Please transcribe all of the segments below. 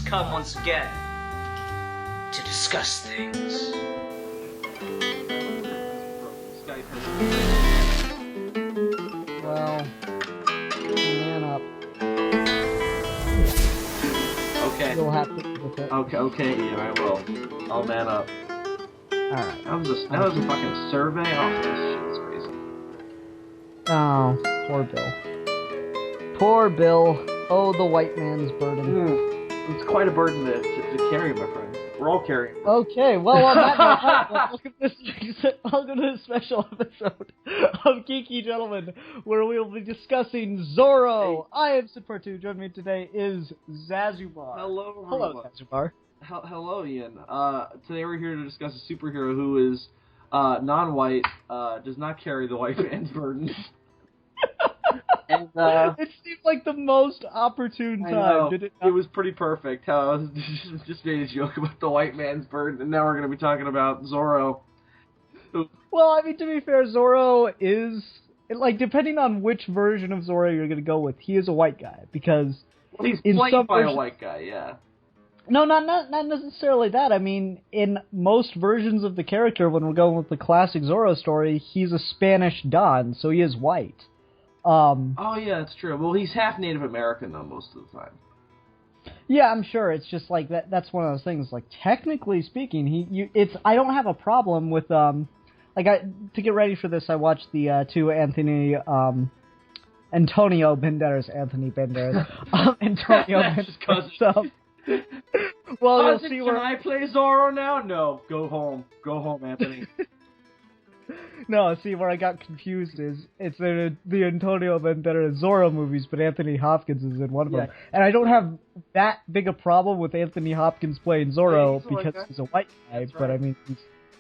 come once again to discuss things. Well, man up. Okay. You'll have to with it. Okay, yeah, I will. I'll man up. Alright. That was a fucking survey? Oh, this shit is crazy. Oh, poor Bill. Poor Bill. Oh, the white man's burden. It's quite a burden to carry, my friend. We're all carrying. Okay, well, on that note, welcome to this special episode of Geeky Gentlemen, where we will be discussing Zorro. Hey. I am Sipartu. Joining me today is Zazubaar. Hello, Hello, Zazubaar. Hello, Ian. Today we're here to discuss a superhero who is non-white, does not carry the white man's burden. And, it seemed like the most opportune time, I know. did it not? It was pretty perfect how I was just made a joke about the white man's burden, and now we're going to be talking about Zorro. Well, I mean, to be fair, Zorro is, like, depending on which version of Zorro you're going to go with, he is a white guy, because Well, he's in played some by a version- white guy, yeah. No, not necessarily that. I mean, in most versions of the character, when we're going with the classic Zorro story, he's a Spanish Don, so he is white. Oh, yeah, that's true. Well, he's half Native American, though, most of the time. Yeah, I'm sure. It's just like that's one of those things. Like, technically speaking, I don't have a problem with to get ready for this, I watched the two Antonio Banderas, Antonio Just 'cause- Banderas. So, well, you'll Cousin, see can where I play Zorro now? No, go home. Go home, Anthony. No, see, where I got confused is it's the Antonio Banderas Zorro movies, but Anthony Hopkins is in one of them. And I don't have that big a problem with Anthony Hopkins playing Zorro Yeah, because he's a white guy, That's but right. I mean,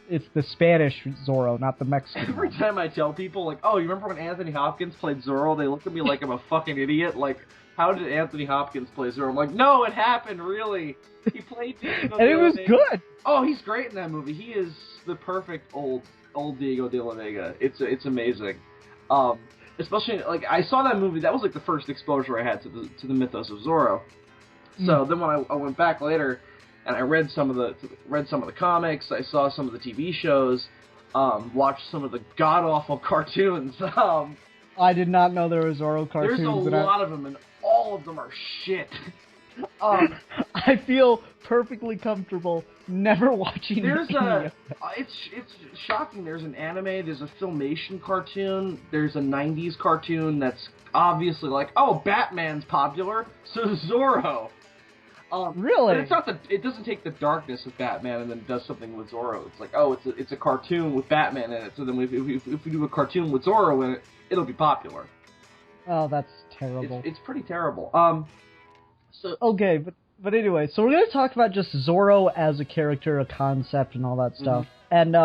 it's the Spanish Zorro, not the Mexican Every one. time I tell people, like, oh, you remember when Anthony Hopkins played Zorro? They look at me like I'm a fucking idiot. Like, how did Anthony Hopkins play Zorro? I'm like, no, it happened, really. He played Diego And it was de la Vega. good! Oh, he's great in that movie. He is the perfect old Diego de la Vega. It's amazing. Especially, like, I saw that movie. That was, like, the first exposure I had to the mythos of Zorro. So then when I went back later and I read some of the comics, I saw some of the TV shows, watched some of the god-awful cartoons. I did not know there were Zorro cartoons. There's a and lot of them, and all of them are shit. I feel perfectly comfortable never watching There's any of it's shocking. There's an anime, there's a Filmation cartoon, there's a 90s cartoon that's obviously like, oh, Batman's popular, so Zorro. Really? But it's not it doesn't take the darkness of Batman and then does something with Zorro. It's like, oh, it's a cartoon with Batman in it, so then if we do a cartoon with Zorro in it, it'll be popular. Oh, that's terrible. It's pretty terrible. So Okay, but anyway, so we're going to talk about just Zorro as a character, a concept, and all that stuff. And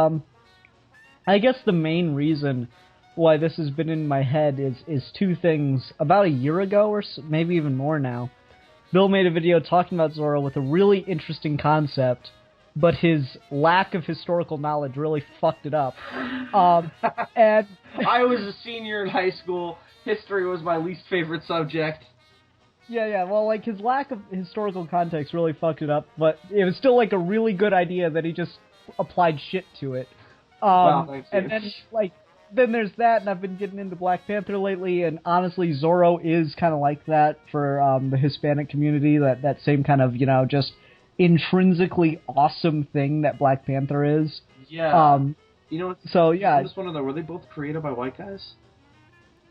I guess the main reason why this has been in my head is two things. About a year ago, or maybe even more now, Bill made a video talking about Zorro with a really interesting concept, but his lack of historical knowledge really fucked it up. And I was a senior in high school. History was my least favorite subject. Yeah, well, like, his lack of historical context really fucked it up, but it was still, like, a really good idea that he just applied shit to it. Wow, thanks, and Ian. then, like, then there's that, and I've been getting into Black Panther lately, and honestly, Zorro is kind of like that for the Hispanic community, that same kind of, just intrinsically awesome thing that Black Panther is. Yeah. You know what? So, yeah. I just want to know, were they both created by white guys?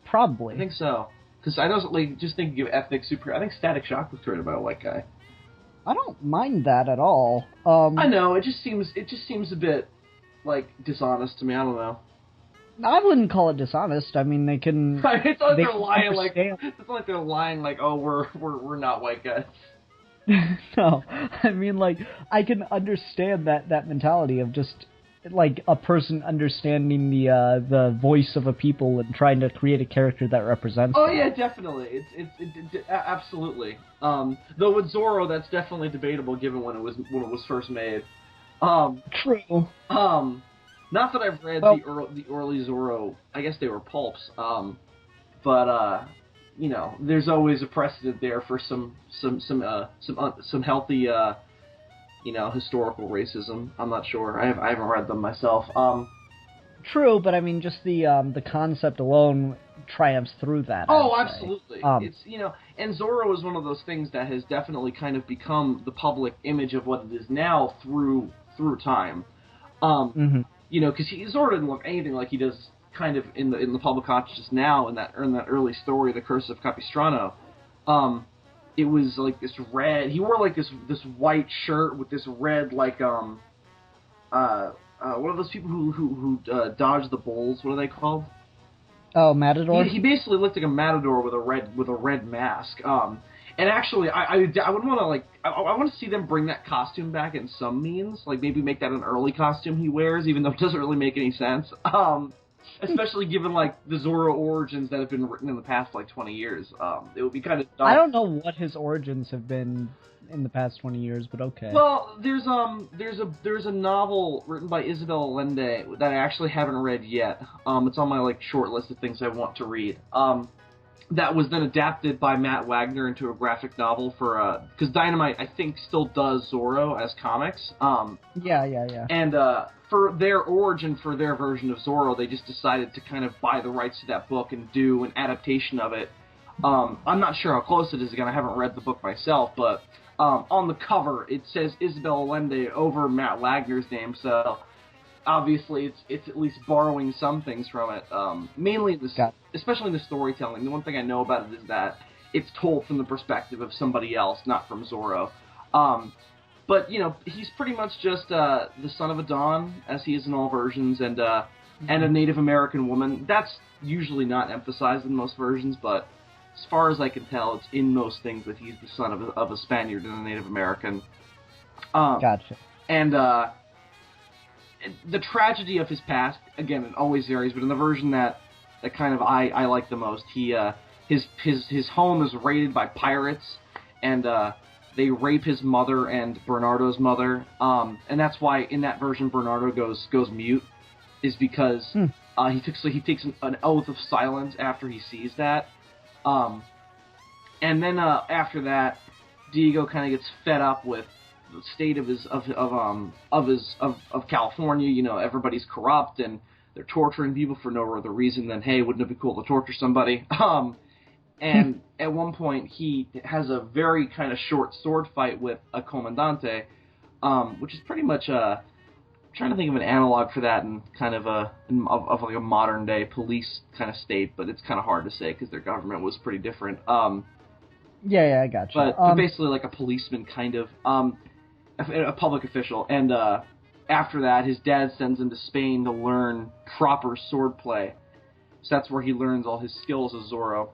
Probably. I think so. Because I don't, like, just thinking of ethnic super... I think Static Shock was created by a white guy. I don't mind that at all. I know, it just seems a bit, like, dishonest to me. I don't know. I wouldn't call it dishonest. I mean, they can... It's not like they they're can lying, like... understand. It's not like they're lying, like, oh, we're not white guys. No, I mean, like, I can understand that mentality of just, like, a person understanding the voice of a people and trying to create a character that represents Oh them. yeah, definitely. Absolutely. Though with Zorro, that's definitely debatable given when it was first made. True. Not that I've read Well- the early Zorro. I guess they were pulps. But there's always a precedent there for some healthy, historical racism. I'm not sure. I haven't read them myself. True, but I mean, just the concept alone triumphs through that. Oh, absolutely. It's and Zorro is one of those things that has definitely kind of become the public image of what it is now through time. Because Zorro didn't look anything like he does kind of in the public consciousness now in that early story, The Curse of Capistrano. It was like this red. He wore like this white shirt with this red one of those people who dodge the bulls. What are they called? Oh, matador. He basically looked like a matador with a red mask. And actually, I would want to I want to see them bring that costume back in some means. Like maybe make that an early costume he wears, even though it doesn't really make any sense. Especially given like the Zorro origins that have been written in the past 20 years. It would be kind of dumb. I don't know what his origins have been in the past 20 years, but okay. Well, there's a novel written by Isabel Allende that I actually haven't read yet. It's on my short list of things I want to read. That was then adapted by Matt Wagner into a graphic novel for because Dynamite I think still does Zorro as comics. Yeah. And for their origin, for their version of Zorro, they just decided to kind of buy the rights to that book and do an adaptation of it. I'm not sure how close it is. Again, I haven't read the book myself, but on the cover it says Isabel Allende over Matt Wagner's name, so obviously it's at least borrowing some things from it. Mainly, especially in the storytelling. The one thing I know about it is that it's told from the perspective of somebody else, not from Zorro. But he's pretty much just the son of a Don, as he is in all versions, and a Native American woman. That's usually not emphasized in most versions, but as far as I can tell, it's in most things that he's the son of a Spaniard and a Native American. Gotcha. And the tragedy of his past, again, it always varies, but in the version that kind of I like the most, his home is raided by pirates, and they rape his mother and Bernardo's mother, and that's why in that version Bernardo goes mute, is because he takes an oath of silence after he sees that. And then after that, Diego kind of gets fed up with the state of California. Everybody's corrupt and they're torturing people for no other reason than, hey, wouldn't it be cool to torture somebody? And at one point he has a very kind of short sword fight with a comandante, which is pretty much trying to think of an analog for that in kind of a modern day police kind of state, but it's kind of hard to say because their government was pretty different. Yeah, I gotcha. But basically like a policeman kind of, a public official, and after that his dad sends him to Spain to learn proper swordplay. So that's where he learns all his skills as Zorro.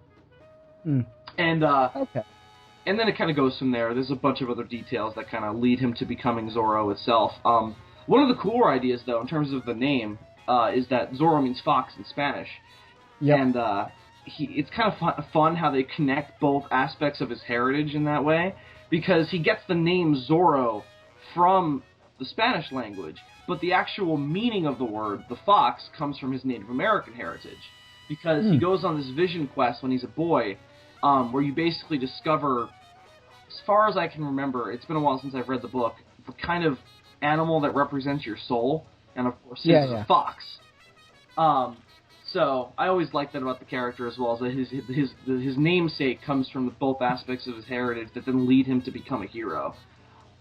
And okay. And then it kind of goes from there. There's a bunch of other details that kind of lead him to becoming Zorro itself. One of the cooler ideas, though, in terms of the name, is that Zorro means fox in Spanish. Yep. And it's kind of fun how they connect both aspects of his heritage in that way, because he gets the name Zorro from the Spanish language, but the actual meaning of the word, the fox, comes from his Native American heritage. Because he goes on this vision quest when he's a boy, where you basically discover, as far as I can remember, it's been a while since I've read the book, the kind of animal that represents your soul, and of course his is a fox. So I always like that about the character, as well as that his namesake comes from both aspects of his heritage that then lead him to become a hero.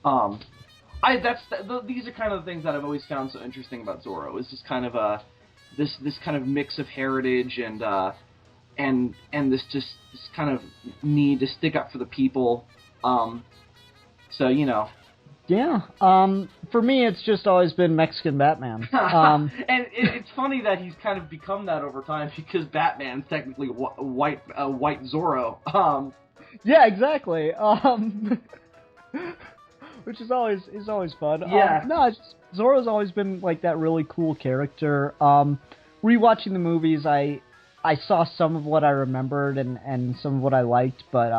These are kind of the things that I've always found so interesting about Zorro. Is just kind of this kind of mix of heritage and this kind of need to stick up for the people. So Yeah. For me, it's just always been Mexican Batman. And it's funny that he's kind of become that over time, because Batman's technically white Zorro. Yeah, exactly. Which is always fun. Yeah. Zorro's always been like that really cool character. Rewatching the movies, I saw some of what I remembered and some of what I liked, but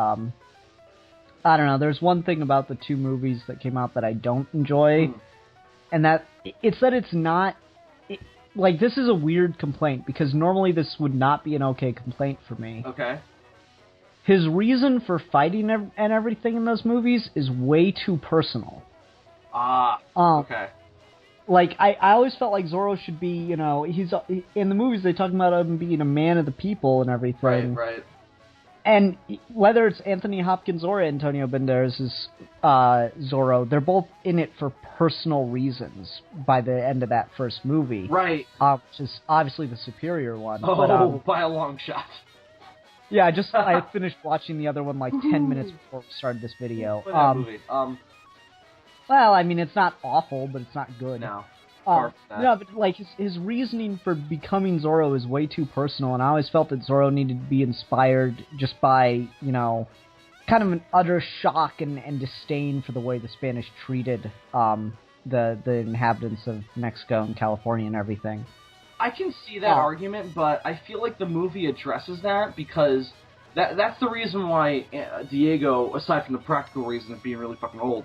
I don't know. There's one thing about the two movies that came out that I don't enjoy, and that it's not this is a weird complaint, because normally this would not be an okay complaint for me. Okay. his reason for fighting and everything in those movies is way too personal. Okay. Like, I always felt like Zorro should be, you know, he's in the movies they talk about him being a man of the people and everything. Right. And whether it's Anthony Hopkins or Antonio Banderas' Zorro, they're both in it for personal reasons by the end of that first movie. Right. Which is obviously the superior one. Oh, but, by a long shot. Yeah, I finished watching the other one like 10 minutes before we started this video. That movie. Well, I mean, it's not awful, but it's not good. No. No, but like his reasoning for becoming Zorro is way too personal, and I always felt that Zorro needed to be inspired just by, you know, kind of an utter shock and disdain for the way the Spanish treated the inhabitants of Mexico and California and everything. I can see that argument, but I feel like the movie addresses that because that's the reason why Diego, aside from the practical reason of being really fucking old,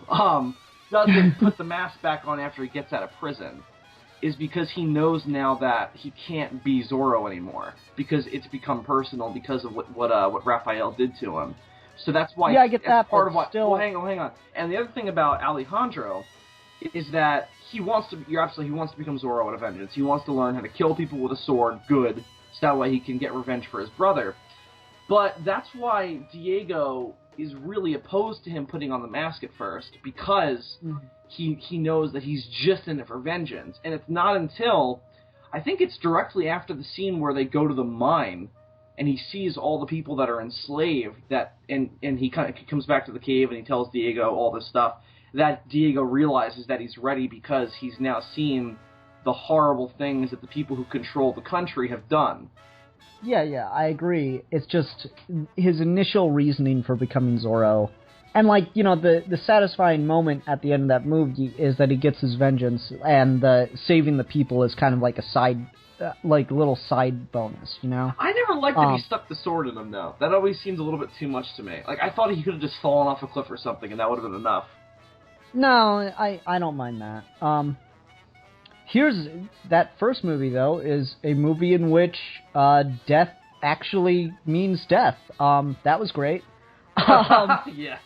doesn't put the mask back on after he gets out of prison, is because he knows now that he can't be Zorro anymore because it's become personal because of what Raphael did to him. So that's why. Yeah, I get that. Part of what. Still... Well, hang on. And the other thing about Alejandro is that he wants to. He wants to become Zorro at a vengeance. He wants to learn how to kill people with a sword, good, so that way he can get revenge for his brother. But that's why Diego is really opposed to him putting on the mask at first, because he knows that he's just in it for vengeance. And it's not until, I think it's directly after the scene where they go to the mine, and he sees all the people that are enslaved, and he comes back to the cave and he tells Diego all this stuff, that Diego realizes that he's ready because he's now seen the horrible things that the people who control the country have done. Yeah, I agree. It's just his initial reasoning for becoming Zorro. And, like, you know, the satisfying moment at the end of that movie is that he gets his vengeance, and saving the people is kind of like a side, little side bonus, you know? I never liked that he stuck the sword in him, though. That always seemed a little bit too much to me. Like, I thought he could have just fallen off a cliff or something, and that would have been enough. No, I don't mind that. That first movie, though, is a movie in which death actually means death. That was great. Yeah.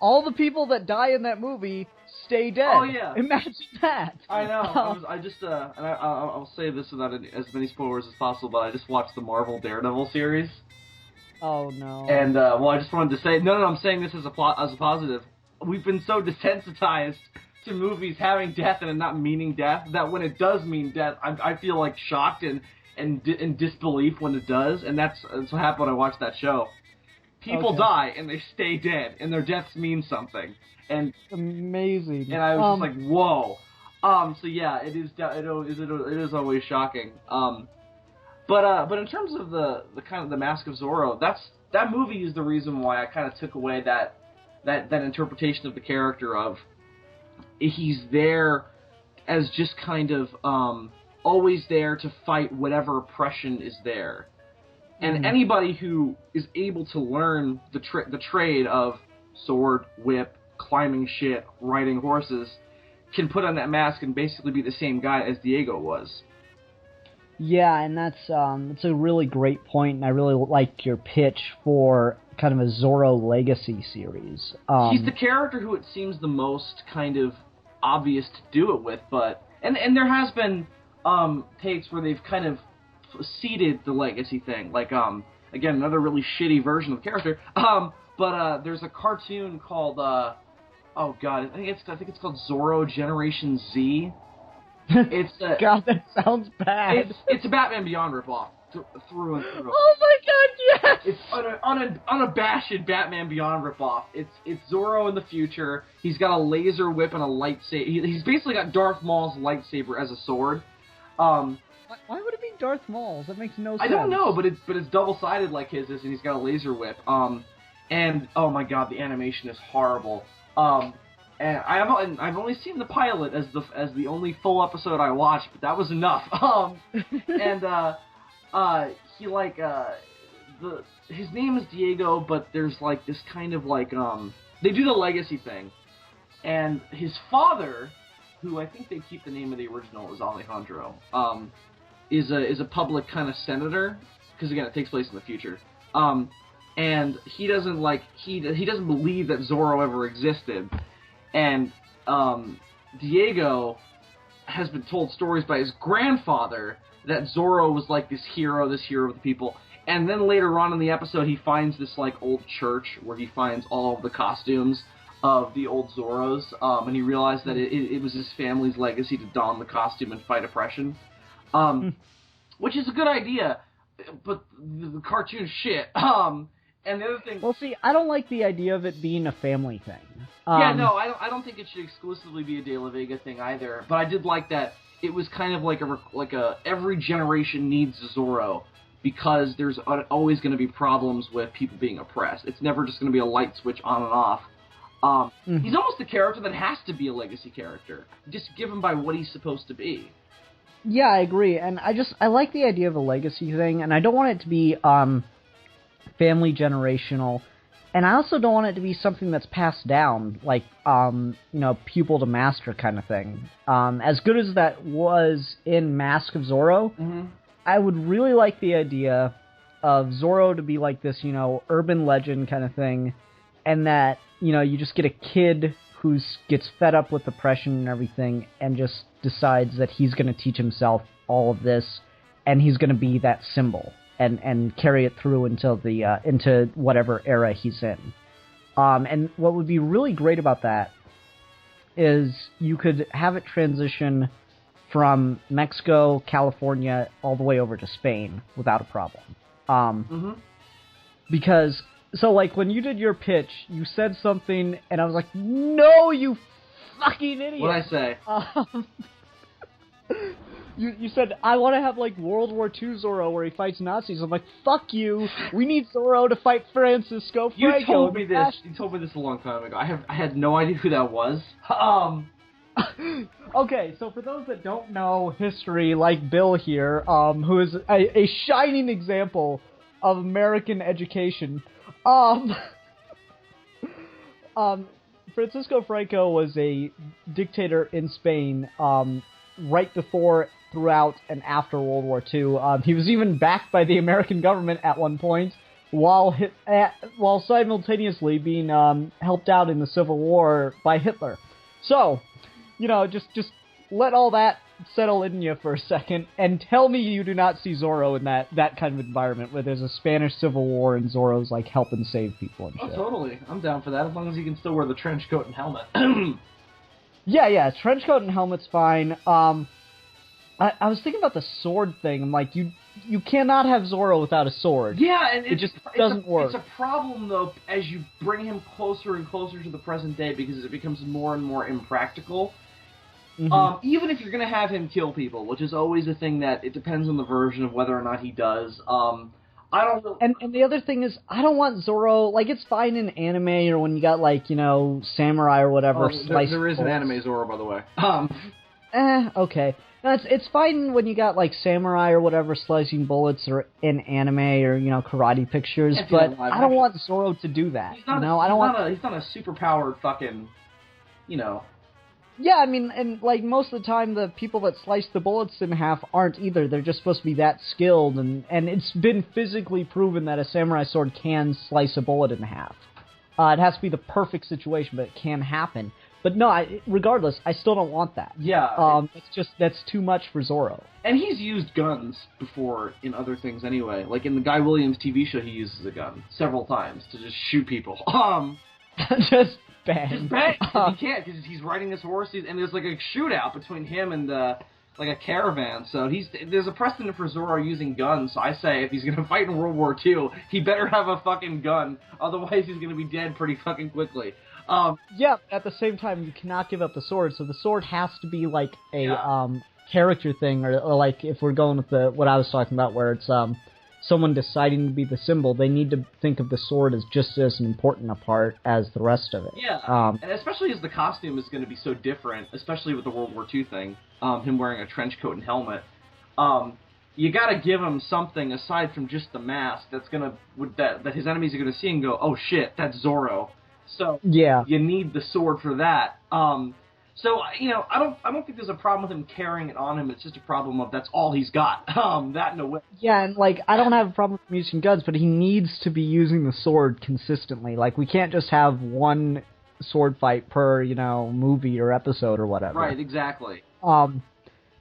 All the people that die in that movie stay dead. Oh, yeah. Imagine that. I know. I'll say this without as many spoilers as possible, but I just watched the Marvel Daredevil series. Oh, no. And, I just wanted to say, no, I'm saying this as a positive. We've been so desensitized to movies having death and it not meaning death, that when it does mean death, I feel like shocked and disbelief when it does, and that's what happened when I watched that show. People die and they stay dead, and their deaths mean something. And amazing. And I was just like, whoa. So yeah, it is always shocking. But in terms of the kind of the Mask of Zorro, that movie is the reason why I kind of took away that interpretation of the character of he's there as just kind of always there to fight whatever oppression is there. And anybody who is able to learn the trade of sword, whip, climbing shit, riding horses, can put on that mask and basically be the same guy as Diego was. Yeah, and that's a really great point, and I really like your pitch for kind of a Zorro legacy series. He's the character who it seems the most kind of obvious to do it with, but and there has been takes where they've kind of seeded the legacy thing, like again, another really shitty version of the character. But there's a cartoon called oh god, I think it's called Zorro Generation Z. It's God, that sounds bad. It's a Batman Beyond ripoff through and through. Oh my god, yes! It's unabashed Batman Beyond ripoff. It's Zorro in the future. He's got a laser whip and a lightsaber. He's basically got Darth Maul's lightsaber as a sword. Why would it be Darth Maul's? That makes no sense. I don't know, but it's double-sided like his is, and he's got a laser whip. And oh my god, the animation is horrible. And I've only seen the pilot as the only full episode I watched, but that was enough. He like his name is Diego, but there's like this kind of like they do the legacy thing, and his father, who I think they keep the name of the original is Alejandro, is a public kind of senator, because again it takes place in the future. and he doesn't he doesn't believe that Zorro ever existed, and Diego has been told stories by his grandfather that Zorro was like this hero of the people. And then later on in the episode, he finds this like old church where he finds all of the costumes of the old Zorros, and he realized that it was his family's legacy to don the costume and fight oppression, which is a good idea, but the cartoon shit. And the other thing... Well, see, I don't like the idea of it being a family thing. Yeah, no, I don't think it should exclusively be a De La Vega thing either, but I did like that it was kind of like a every generation needs Zorro, because there's always going to be problems with people being oppressed. It's never just going to be a light switch on and off. He's almost a character that has to be a legacy character, just given by what he's supposed to be. Yeah, I agree, and I like the idea of a legacy thing, and I don't want it to be family generational, and I also don't want it to be something that's passed down, like pupil to master kind of thing. As good as that was in Mask of Zorro, I would really like the idea of Zorro to be like this, urban legend kind of thing, and that, you just get a kid who gets fed up with oppression and everything and just decides that he's going to teach himself all of this, and he's going to be that symbol and carry it through until into whatever era he's in. And what would be really great about that is you could have it transition from Mexico, California, all the way over to Spain without a problem. Because, so like when you did your pitch, you said something, and I was like, no, you fucking idiot! What'd I say? You said, I want to have like World War II Zorro where he fights Nazis. I'm like, fuck you! We need Zorro to fight Francisco Franco. You told me this. You told me this a long time ago. I had no idea who that was. Okay, so for those that don't know history, like Bill here, who is a shining example of American education, Francisco Franco was a dictator in Spain, right before, throughout, and after World War II. He was even backed by the American government at one point, while simultaneously being helped out in the Civil War by Hitler. So, just let all that settle in you for a second, and tell me you do not see Zorro in that kind of environment where there's a Spanish Civil War and Zorro's like helping save people and shit. Oh, totally. I'm down for that, as long as he can still wear the trench coat and helmet. Yeah, trench coat and helmet's fine. I was thinking about the sword thing. I'm like, you cannot have Zorro without a sword. Yeah, and it just doesn't work. It's a problem, though, as you bring him closer and closer to the present day, because it becomes more and more impractical. Even if you're going to have him kill people, which is always a thing that it depends on the version of whether or not he does. I don't know. And the other thing is, I don't want Zorro, like, it's fine in anime or when you got, like, samurai or whatever. There is an anime Zorro, by the way. Okay. No, it's fine when you got, like, samurai or whatever slicing bullets or in anime or, karate pictures, but I don't want Zorro to do that. He's not a superpowered fucking, Yeah, I mean, and, like, most of the time, the people that slice the bullets in half aren't either. They're just supposed to be that skilled, and it's been physically proven that a samurai sword can slice a bullet in half. It has to be the perfect situation, but it can happen. But no, regardless, I still don't want that. Yeah. That's too much for Zorro. And he's used guns before in other things anyway. Like, in the Guy Williams TV show, he uses a gun several times to just shoot people. Just bang. Just bang! He can't, because he's riding his horse, and there's like a shootout between him and like a caravan. So there's a precedent for Zorro using guns. So I say if he's gonna fight in World War II, he better have a fucking gun. Otherwise, he's gonna be dead pretty fucking quickly. Yeah. At the same time, you cannot give up the sword. So the sword has to be like a character thing, or like if we're going with what I was talking about, where it's someone deciding to be the symbol, they need to think of the sword as just as important a part as the rest of it. Yeah, and especially as the costume is going to be so different, especially with the World War II thing, him wearing a trench coat and helmet, you got to give him something aside from just the mask that his enemies are going to see and go, oh shit, that's Zorro. So yeah, you need the sword for that. So I don't think there's a problem with him carrying it on him. It's just a problem of that's all he's got. That in a way. Yeah, and like I don't have a problem with him using guns, but he needs to be using the sword consistently. Like we can't just have one sword fight per movie or episode or whatever. Right. Exactly.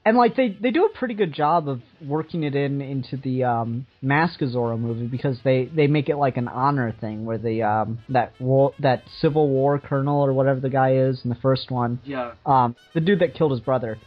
And like they do a pretty good job of working it into the Mask of Zorro movie because they make it like an honor thing where that Civil War colonel or whatever the guy is in the first one, the dude that killed his brother,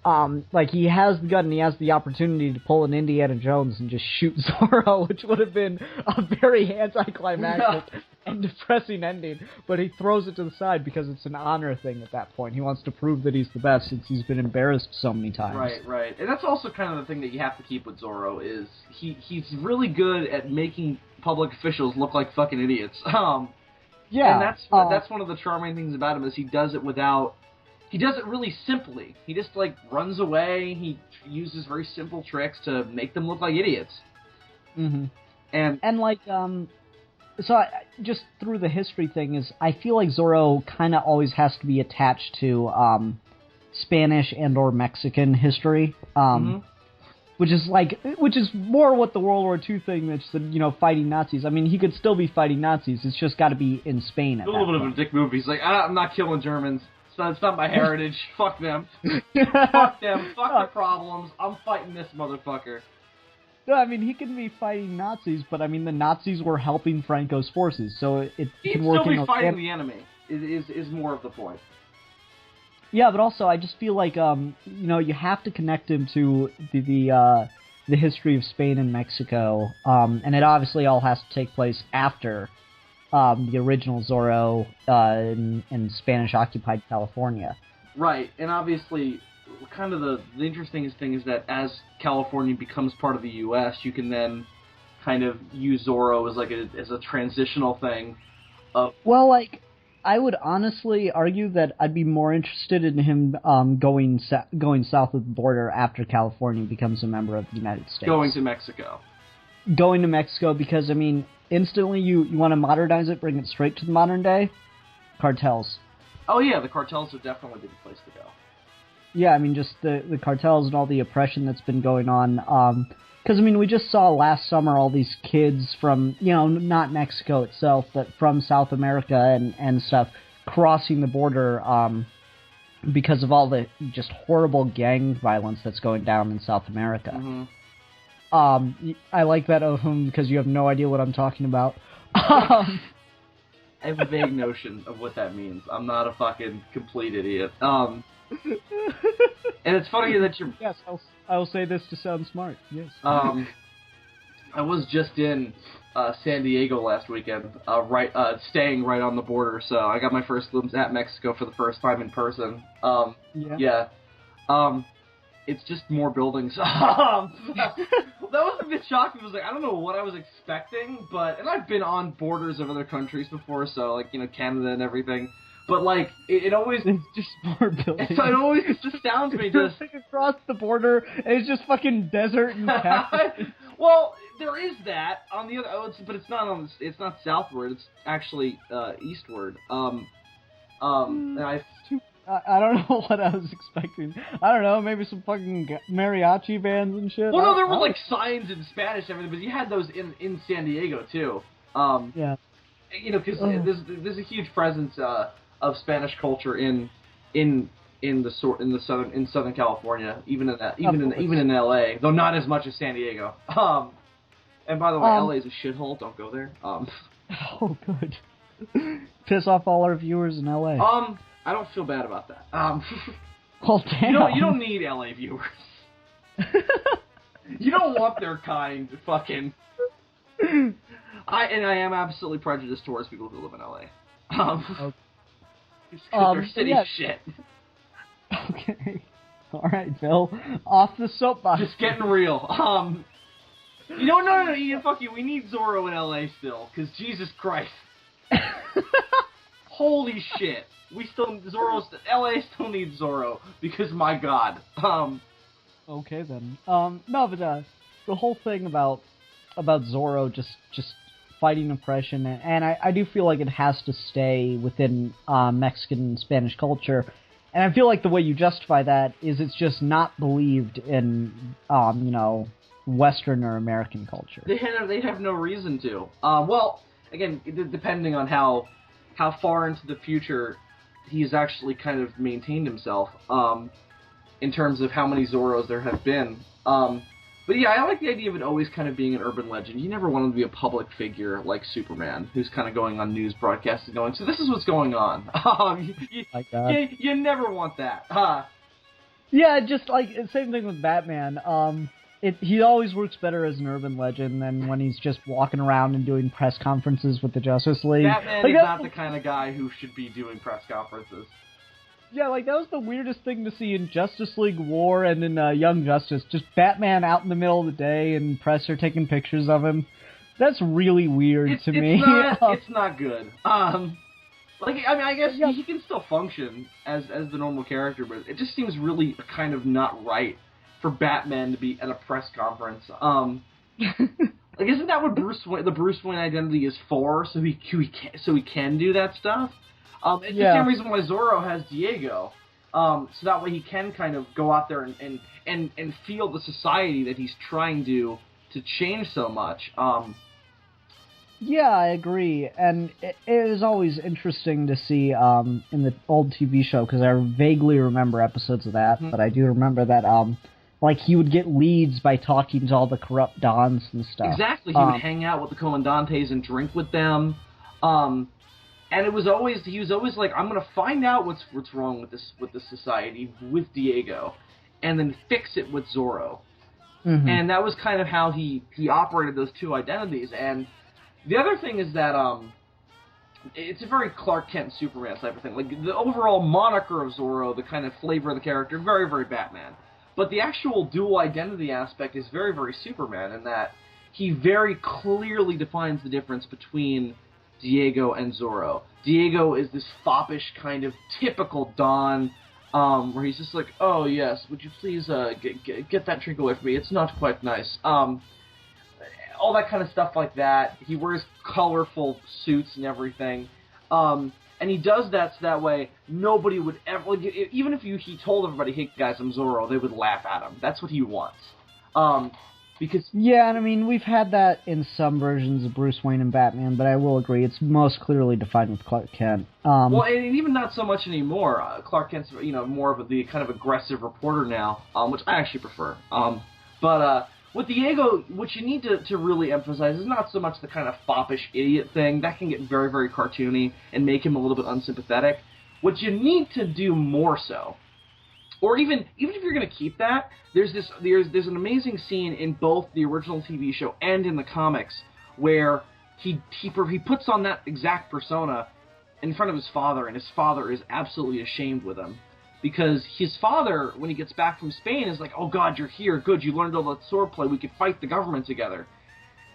like he has the gun and he has the opportunity to pull an Indiana Jones and just shoot Zorro, which would have been a very anticlimactic and depressing ending, but he throws it to the side because it's an honor thing at that point. He wants to prove that he's the best since he's been embarrassed so many times. Right. And that's also kind of the thing that you have to keep with Zorro is he's really good at making public officials look like fucking idiots. And that's one of the charming things about him is he does it really simply. He just like runs away. He uses very simple tricks to make them look like idiots. Mm-hmm. And like so just through the history thing is I feel like Zorro kind of always has to be attached to Spanish and or Mexican history, which is more what the World War II thing that's fighting Nazis. I mean, he could still be fighting Nazis. It's just got to be in Spain. At a little bit of a dick move. He's like, I'm not killing Germans. It's not my heritage. Fuck them. Fuck them. Fuck their problems. I'm fighting this motherfucker. No, I mean, he can be fighting Nazis, but I mean, the Nazis were helping Franco's forces, so it can work. He'd still be fighting the enemy. Is more of the point. Yeah, but also I just feel like you have to connect him to the history of Spain and Mexico, and it obviously all has to take place after the original Zorro in Spanish-occupied California. Right, and obviously, kind of the interesting thing is that as California becomes part of the U.S., you can then kind of use Zorro as a transitional thing. I would honestly argue that I'd be more interested in him going south of the border after California becomes a member of the United States. Going to Mexico. Going to Mexico because, I mean, instantly you want to modernize it, bring it straight to the modern day? Cartels. Oh yeah, the cartels would definitely be the place to go. Yeah, I mean, just the cartels and all the oppression that's been going on. Because, I mean, we just saw last summer all these kids from, not Mexico itself, but from South America and stuff, crossing the border because of all the just horrible gang violence that's going down in South America. Mm-hmm. I like that of him because you have no idea what I'm talking about. I have a vague notion of what that means. I'm not a fucking complete idiot. And it's funny that you're... Yes, I'll say this to sound smart, yes. I was just in San Diego last weekend, staying right on the border, so I got my first glimpse at Mexico for the first time in person. It's just more buildings. That was a bit shocking. It was like, I don't know what I was expecting, and I've been on borders of other countries before, so Canada and everything. But it always it's just more buildings. It always just astounds me. Just across the border, and it's just fucking desert and cactus. Well, there is that on the other, but it's not it's not southward. It's actually eastward. And I don't know what I was expecting. I don't know, maybe some fucking mariachi bands and shit. Well, no, there were signs in Spanish and everything, but you had those in San Diego too. Yeah. Because there's a huge presence of Spanish culture in Southern California, even in LA, though not as much as San Diego. And by the way, LA is a shithole. Don't go there. Oh, good. Piss off all our viewers in LA. I don't feel bad about that. Well, damn. You don't need LA viewers. You don't want their kind fucking. I am absolutely prejudiced towards people who live in LA. Okay. Because they're city shit. Okay. Alright, Phil. Off the soapbox. Just getting real. No, Ian, fuck you. We need Zorro in LA still, because Jesus Christ. Holy shit. LA still needs Zorro, because my god. Okay then. No, but the whole thing about Zorro just fighting oppression, and I do feel like it has to stay within Mexican and Spanish culture, And I feel like the way you justify that is it's just not believed in, Western or American culture. They have no reason to. Well, again, depending on how far into the future he's actually kind of maintained himself, in terms of how many Zorros there have been. But yeah, I like the idea of it always kind of being an urban legend. You never want him to be a public figure like Superman, who's kind of going on news broadcasts and going, so this is what's going on. You never want that. Yeah, just like, same thing with Batman. He always works better as an urban legend than when he's just walking around and doing press conferences with the Justice League. Batman is not the kind of guy who should be doing press conferences. Yeah, like, that was the weirdest thing to see in Justice League War and in Young Justice. Just Batman out in the middle of the day and press are taking pictures of him. That's really weird to me. It's not good. I guess he can still function as the normal character, but it just seems really kind of not right for Batman to be at a press conference. Isn't that what the Bruce Wayne identity is for? So he can do that stuff. It's the same reason why Zorro has Diego, so that way he can kind of go out there and feel the society that he's trying to change so much. Yeah, I agree, and it is always interesting to see in the old TV show, because I vaguely remember episodes of that, but I do remember that he would get leads by talking to all the corrupt dons and stuff. Exactly, he would hang out with the Comandantes and drink with them. And he was always like, I'm gonna find out what's wrong with this society with Diego, and then fix it with Zorro. Mm-hmm. And that was kind of how he operated those two identities. And the other thing is that it's a very Clark Kent Superman type of thing. Like, the overall moniker of Zorro, the kind of flavor of the character, very, very Batman. But the actual dual identity aspect is very, very Superman, in that he very clearly defines the difference between Diego and Zorro. Diego is this foppish kind of typical Don, where he's just like, oh yes, would you please get that drink away from me? It's not quite nice. All that kind of stuff like that. He wears colorful suits and everything. And he does that so that way nobody would ever, even if he told everybody, hey guys, I'm Zorro, they would laugh at him. That's what he wants. Because yeah, and I mean, we've had that in some versions of Bruce Wayne and Batman, but I will agree, it's most clearly defined with Clark Kent. Well, and even not so much anymore. Clark Kent's, more of the kind of aggressive reporter now, which I actually prefer. But with Diego, what you need to really emphasize is not so much the kind of foppish idiot thing. That can get very, very cartoony and make him a little bit unsympathetic. What you need to do more so, or even if you're going to keep that, there's an amazing scene in both the original TV show and in the comics where he puts on that exact persona in front of his father, and his father is absolutely ashamed with him. Because his father, when he gets back from Spain, is like, oh god, you're here, good, you learned all that swordplay, we could fight the government together.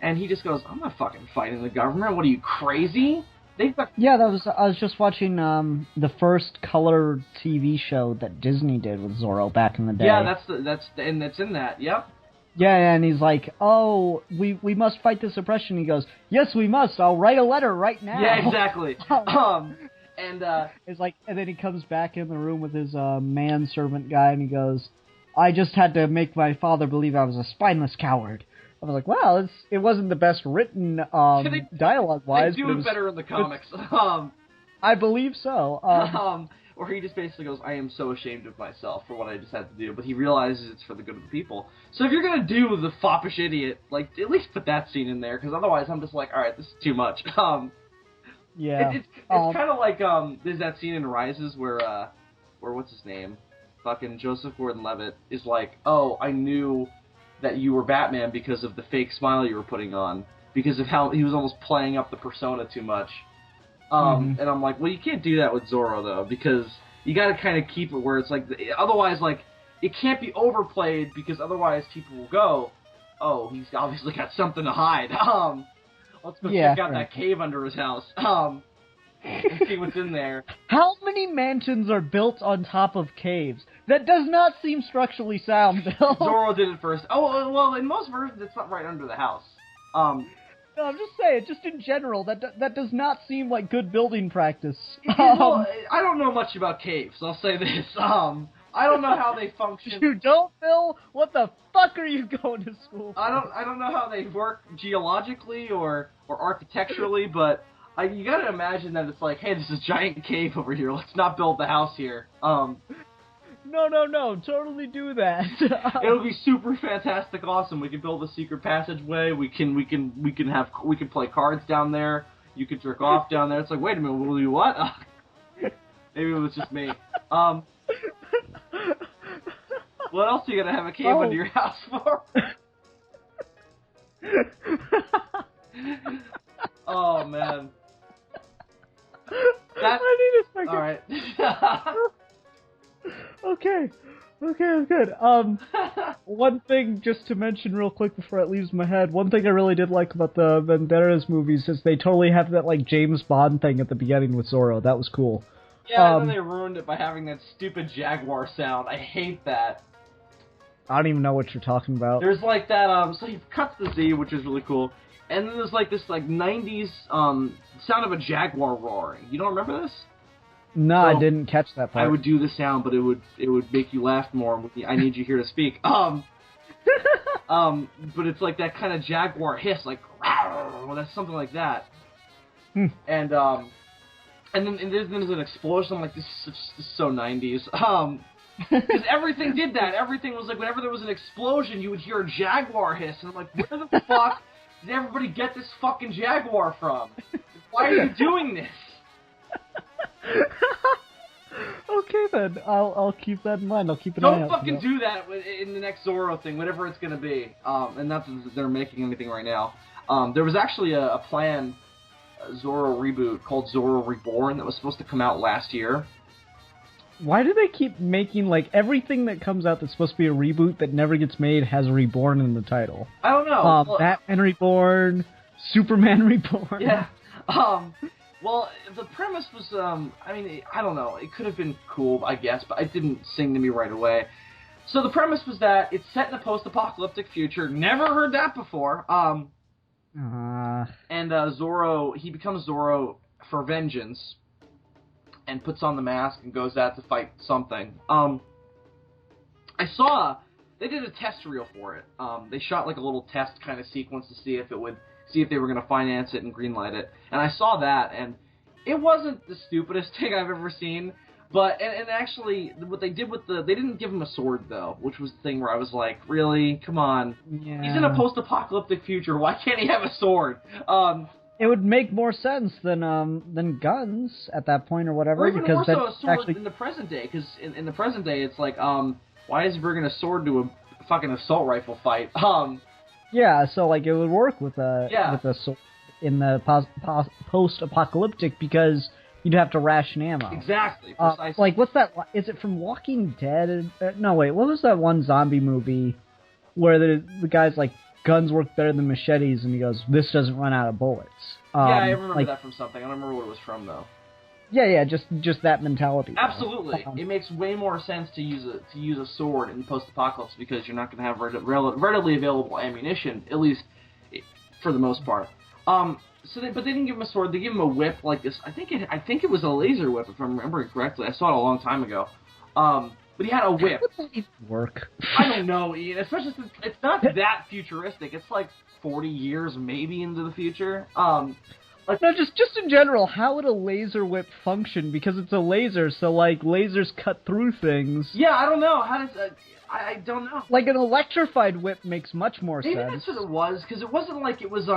And he just goes, I'm not fucking fighting the government, what are you, crazy? Yeah, I was just watching the first color TV show that Disney did with Zorro back in the day. Yeah, that's in that. Yep. Yeah, and he's like, "Oh, we must fight this oppression." He goes, "Yes, we must. I'll write a letter right now." Yeah, exactly. And it's like, and then he comes back in the room with his manservant guy, and he goes, "I just had to make my father believe I was a spineless coward." I was like, well, it wasn't the best written dialogue-wise. They do it better in the comics. I believe so. Or he just basically goes, I am so ashamed of myself for what I just had to do, but he realizes it's for the good of the people. So if you're going to do the foppish idiot, like, at least put that scene in there, because otherwise I'm just like, alright, this is too much. Yeah. It's kind of like, there's that scene in Rises where what's his name? Fucking Joseph Gordon-Levitt is like, oh, I knew that you were Batman because of the fake smile you were putting on, because of how he was almost playing up the persona too much. And I'm like, well, you can't do that with Zorro, though, because you gotta kind of keep it where it's like, otherwise, like, it can't be overplayed, because otherwise people will go, oh, he's obviously got something to hide. Let's go check out that cave under his house. And see what's in there. How many mansions are built on top of caves? That does not seem structurally sound, Bill. Zorro did it first. Oh, well, in most versions, it's not right under the house. No, I'm just saying, just in general, that does not seem like good building practice. Well, I don't know much about caves. I'll say this. I don't know how they function. You don't, Phil? What the fuck are you going to school for? I don't know how they work geologically or architecturally, but you gotta imagine that it's like, hey, this is a giant cave over here. Let's not build the house here. No, totally do that. It'll be super fantastic, awesome. We can build a secret passageway. We can play cards down there. You can jerk off down there. It's like, wait a minute, we'll do what? Maybe it was just me. What else are you gonna have a cave under your house for? Oh man. I need a second. All right. Okay, I'm good. One thing just to mention real quick before it leaves my head, one thing I really did like about the Banderas movies is they totally have that, like, James Bond thing at the beginning with Zorro. That was cool. Yeah, and then they ruined it by having that stupid Jaguar sound. I hate that. I don't even know what you're talking about. There's like that, so he cuts the Z, which is really cool, and then there's like this, like, 90s, sound of a Jaguar roaring. You don't remember this? No, So, I didn't catch that part. I would do the sound, but it would make you laugh more. I need you here to speak. But it's like that kind of Jaguar hiss, like, well, that's something like that. And then there's an explosion. I'm like, this is so 90s. Because everything did that. Everything was like, whenever there was an explosion, you would hear a Jaguar hiss. And I'm like, where the fuck did everybody get this fucking Jaguar from? Why are you doing this? Okay then, I'll keep that in mind. I'll keep an eye out. Don't fucking do that in the next Zorro thing, whatever it's gonna be. And not that they're making anything right now. There was actually a planned Zorro reboot called Zorro Reborn that was supposed to come out last year. Why do they keep making, like, everything that comes out that's supposed to be a reboot that never gets made has Reborn in the title? I don't know. Batman Reborn, Superman Reborn. Yeah. Well, the premise was, I mean, I don't know. It could have been cool, I guess, but it didn't sing to me right away. So the premise was that it's set in a post-apocalyptic future. Never heard that before. And Zorro, he becomes Zorro for vengeance and puts on the mask and goes out to fight something. I saw they did a test reel for it. They shot like a little test kind of sequence to see if they were going to finance it and greenlight it. And I saw that, and it wasn't the stupidest thing I've ever seen. But, and actually, what they did with they didn't give him a sword, though, which was the thing where I was like, really? Come on. Yeah. He's in a post-apocalyptic future. Why can't he have a sword? It would make more sense than guns at that point or whatever. Or even because more so a sword actually... in the present day, because in the present day, it's like, why is he bringing a sword to a fucking assault rifle fight? Yeah, so, like, it would work with a sword in the post-apocalyptic because you'd have to ration ammo. Exactly. Precisely. Like, what's that? Is it from Walking Dead? No, wait. What was that one zombie movie where the guy's like, guns work better than machetes, and he goes, "This doesn't run out of bullets." Yeah, I remember that from something. I don't remember what it was from though. Yeah, just that mentality. Absolutely, it makes way more sense to use a sword in the post-apocalypse because you're not going to have readily available ammunition, at least for the most part. But they didn't give him a sword. They gave him a whip like this. I think it was a laser whip, if I'm remembering correctly. I saw it a long time ago. But he had a whip. How would that even work? I don't know, Ian. Especially since it's not that futuristic. It's like 40 years maybe into the future. No, just in general, how would a laser whip function? Because it's a laser, so like lasers cut through things. Yeah, I don't know. How does I don't know. Like an electrified whip makes much more sense. Maybe that's what it was, because it wasn't like it was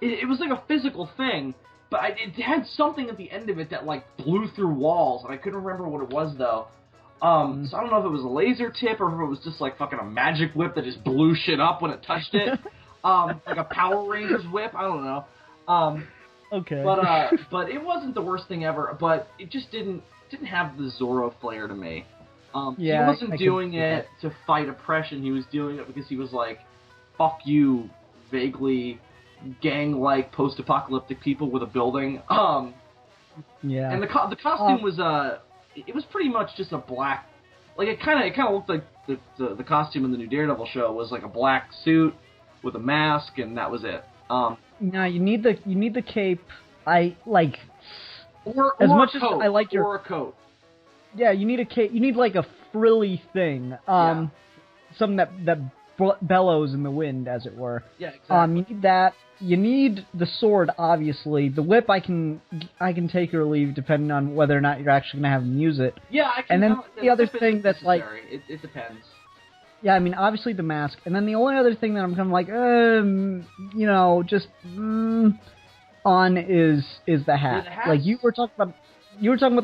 it was like a physical thing, but it had something at the end of it that like blew through walls, and I couldn't remember what it was though. So I don't know if it was a laser tip or if it was just like fucking a magic whip that just blew shit up when it touched it. Like a Power Rangers whip. I don't know. Okay. But it wasn't the worst thing ever. But it just didn't have the Zorro flair to me. He wasn't doing it to fight oppression. He was doing it because he was like, "Fuck you, vaguely gang-like post-apocalyptic people with a building." Yeah. And the costume was it was pretty much just a black, like it kind of looked like the costume in the new Daredevil show was like a black suit with a mask, and that was it. No, you need the cape. I like or as or much a coat, as I like your or a coat. Yeah, you need a cape. You need like a frilly thing. Something that bellows in the wind, as it were. Yeah, exactly. You need that. You need the sword, obviously. The whip, I can take or leave depending on whether or not you're actually gonna have him use it. Yeah, I can. And then the other whip thing isn't that's like, necessary. It depends. yeah, I mean, obviously the mask, and then the only other thing that I'm kind of like, on is the hat. Yeah, the Like you were talking about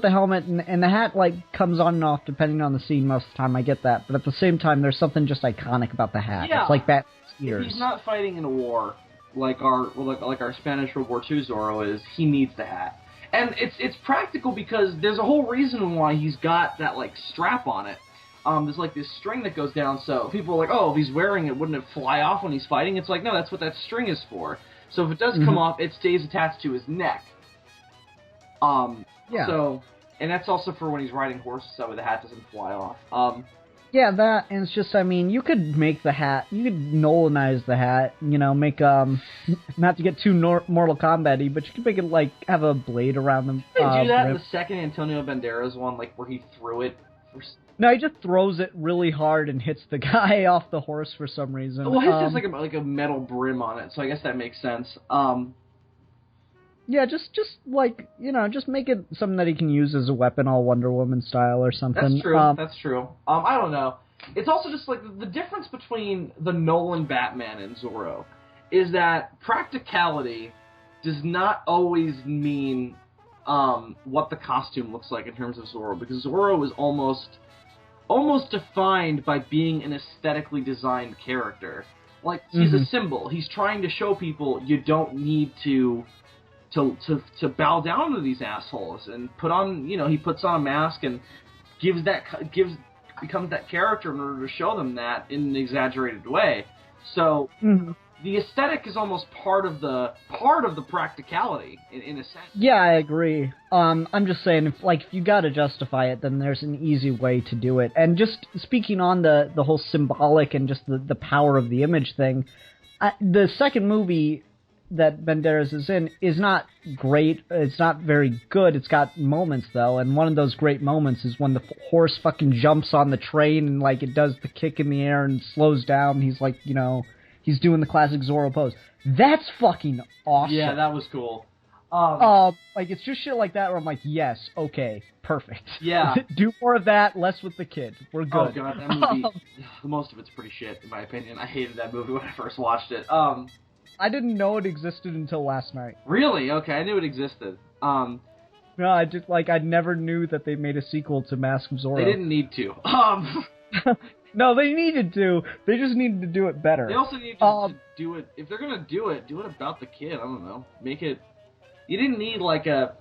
the helmet, and the hat like comes on and off depending on the scene most of the time. I get that, but at the same time, there's something just iconic about the hat. Yeah. It's like Batman's If ears. he's not fighting in a war like our Spanish World War II Zorro is, he needs the hat. And it's practical because there's a whole reason why he's got that like strap on it. There's like this string that goes down, so people are like, oh, if he's wearing it, wouldn't it fly off when he's fighting? It's like, no, that's what that string is for. So if it does come off, it stays attached to his neck. Yeah. So, and that's also for when he's riding horses, so the hat doesn't fly off. Yeah, that, and it's just, I mean, you could make the hat, you could Nolanize the hat, make, not to get too Mortal Kombat-y, but you could make it, like, have a blade around them. Did they do that in the second Antonio Banderas one, like, where he threw it? No, he just throws it really hard and hits the guy off the horse for some reason. Well, his has like a metal brim on it, so I guess that makes sense. Yeah, just make it something that he can use as a weapon, all Wonder Woman style or something. That's true. That's true. I don't know. It's also just like the difference between the Nolan Batman and Zorro is that practicality does not always mean what the costume looks like in terms of Zorro, because Zorro is almost defined by being an aesthetically designed character. Like, he's a symbol. He's trying to show people you don't need to bow down to these assholes and put on, he puts on a mask and becomes that character in order to show them that in an exaggerated way. So the aesthetic is almost part of the practicality in a sense. Yeah, I agree. I'm just saying, if you gotta justify it, then there's an easy way to do it. And just speaking on the whole symbolic and just the power of the image thing, the second movie that Banderas is in is not great. It's not very good. It's got moments, though, and one of those great moments is when the horse fucking jumps on the train and, like, it does the kick in the air and slows down. He's, like, he's doing the classic Zorro pose. That's fucking awesome. Yeah, that was cool. Like, it's just shit like that where I'm like, yes, okay, perfect. Yeah. Do more of that, less with the kid. We're good. Oh, God, that movie, most of it's pretty shit, in my opinion. I hated that movie when I first watched it. I didn't know it existed until last night. Really? Okay, I knew it existed. No, I never knew that they made a sequel to Mask of Zorro. They didn't need to. No, they needed to. They just needed to do it better. They also needed to do it. If they're gonna do it about the kid. I don't know. Make it. You didn't need like a.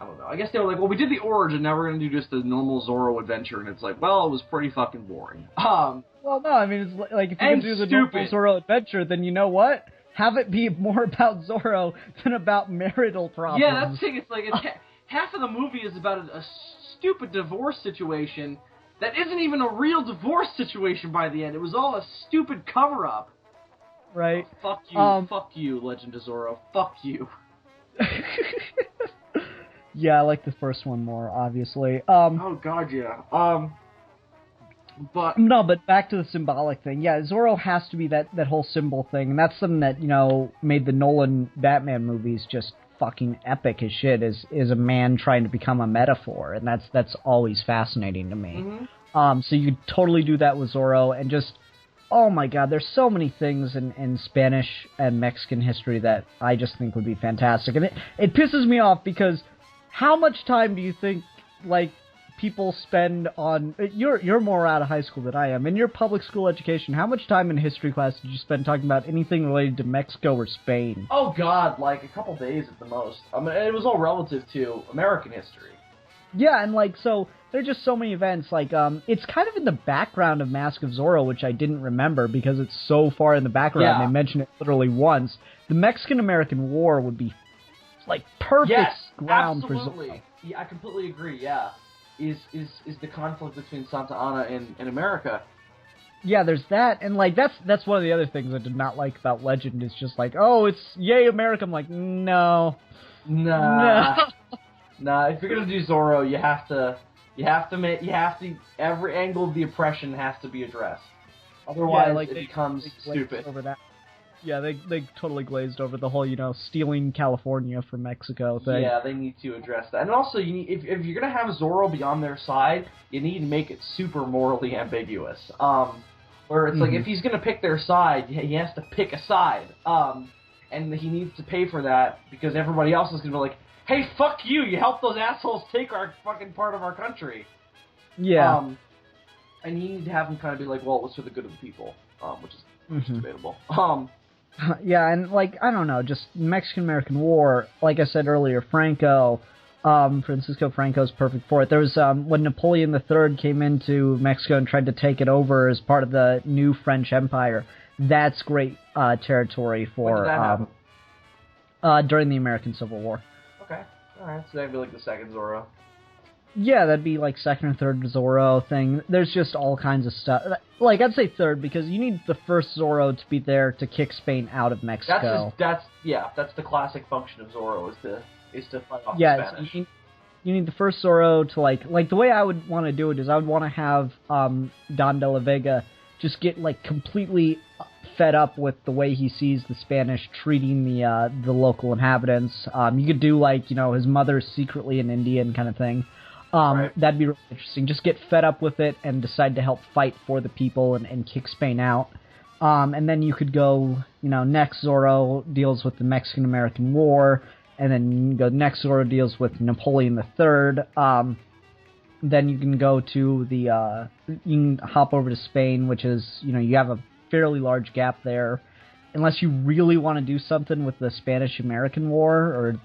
I don't know. I guess they were like, well, we did the origin. Now we're gonna do just the normal Zorro adventure, and it's like, well, it was pretty fucking boring. Well, no, I mean, it's like if you can do the normal Zorro adventure, then you know what? Have it be more about Zorro than about marital problems. Yeah, that's the thing. It's like half of the movie is about a stupid divorce situation that isn't even a real divorce situation by the end. It was all a stupid cover-up. Right. Oh, fuck you. Fuck you, Legend of Zorro. Fuck you. Yeah, I like the first one more, obviously. Oh, God, yeah. But back to the symbolic thing. Yeah, Zorro has to be that whole symbol thing, and that's something that, made the Nolan Batman movies just fucking epic as shit, is a man trying to become a metaphor, and that's always fascinating to me. Mm-hmm. So you could totally do that with Zorro, and just, oh my God, there's so many things in Spanish and Mexican history that I just think would be fantastic. And it pisses me off because how much time do you think, like, people spend on... You're more out of high school than I am. In your public school education, how much time in history class did you spend talking about anything related to Mexico or Spain? Oh, God, like a couple days at the most. I mean, it was all relative to American history. Yeah, and, like, so there are just so many events. Like, it's kind of in the background of Mask of Zorro, which I didn't remember because it's so far in the background. Yeah. They mention it literally once. The Mexican-American War would be, like, perfect ground absolutely. For Zorro. Yeah, I completely agree, yeah. Is the conflict between Santa Anna and America. Yeah, there's that, and like that's one of the other things I did not like about Legend is just like, oh, it's yay America. I'm like, no, Nah, no. nah. If you're gonna do Zorro, every angle of the oppression has to be addressed. Otherwise, Yeah, like it they becomes glazed stupid. over that. Yeah, they totally glazed over the whole, stealing California from Mexico thing. Yeah, they need to address that. And also, you need, if you're gonna have Zorro be on their side, you need to make it super morally ambiguous. Where it's like if he's gonna pick their side, he has to pick a side. And he needs to pay for that because everybody else is gonna be like, "Hey, fuck you! You helped those assholes take our fucking part of our country." Yeah. And you need to have him kind of be like, "Well, it was for the good of the people," which is debatable. Yeah, and like I don't know, just Mexican-American War. Like I said earlier, Francisco Franco's perfect for it. There was when Napoleon III came into Mexico and tried to take it over as part of the new French Empire. That's great territory for When did that happen? During the American Civil War. Okay, all right, so that'd be like the second Zorro. Yeah, that'd be like second or third Zorro thing. There's just all kinds of stuff. Like, I'd say third, because you need the first Zorro to be there to kick Spain out of Mexico. That's the classic function of Zorro is to fight off the Spanish. So you need the first Zorro to like the way I would want to do it is I would want to have Don de la Vega just get like completely fed up with the way he sees the Spanish treating the local inhabitants. You could do like his mother's secretly an Indian kind of thing. Right. That'd be really interesting. Just get fed up with it and decide to help fight for the people and kick Spain out. And then you could go, next Zorro deals with the Mexican-American War, and then you can go next Zorro deals with Napoleon III. Then you can go to you can hop over to Spain, which is, you have a fairly large gap there. Unless you really want to do something with the Spanish-American War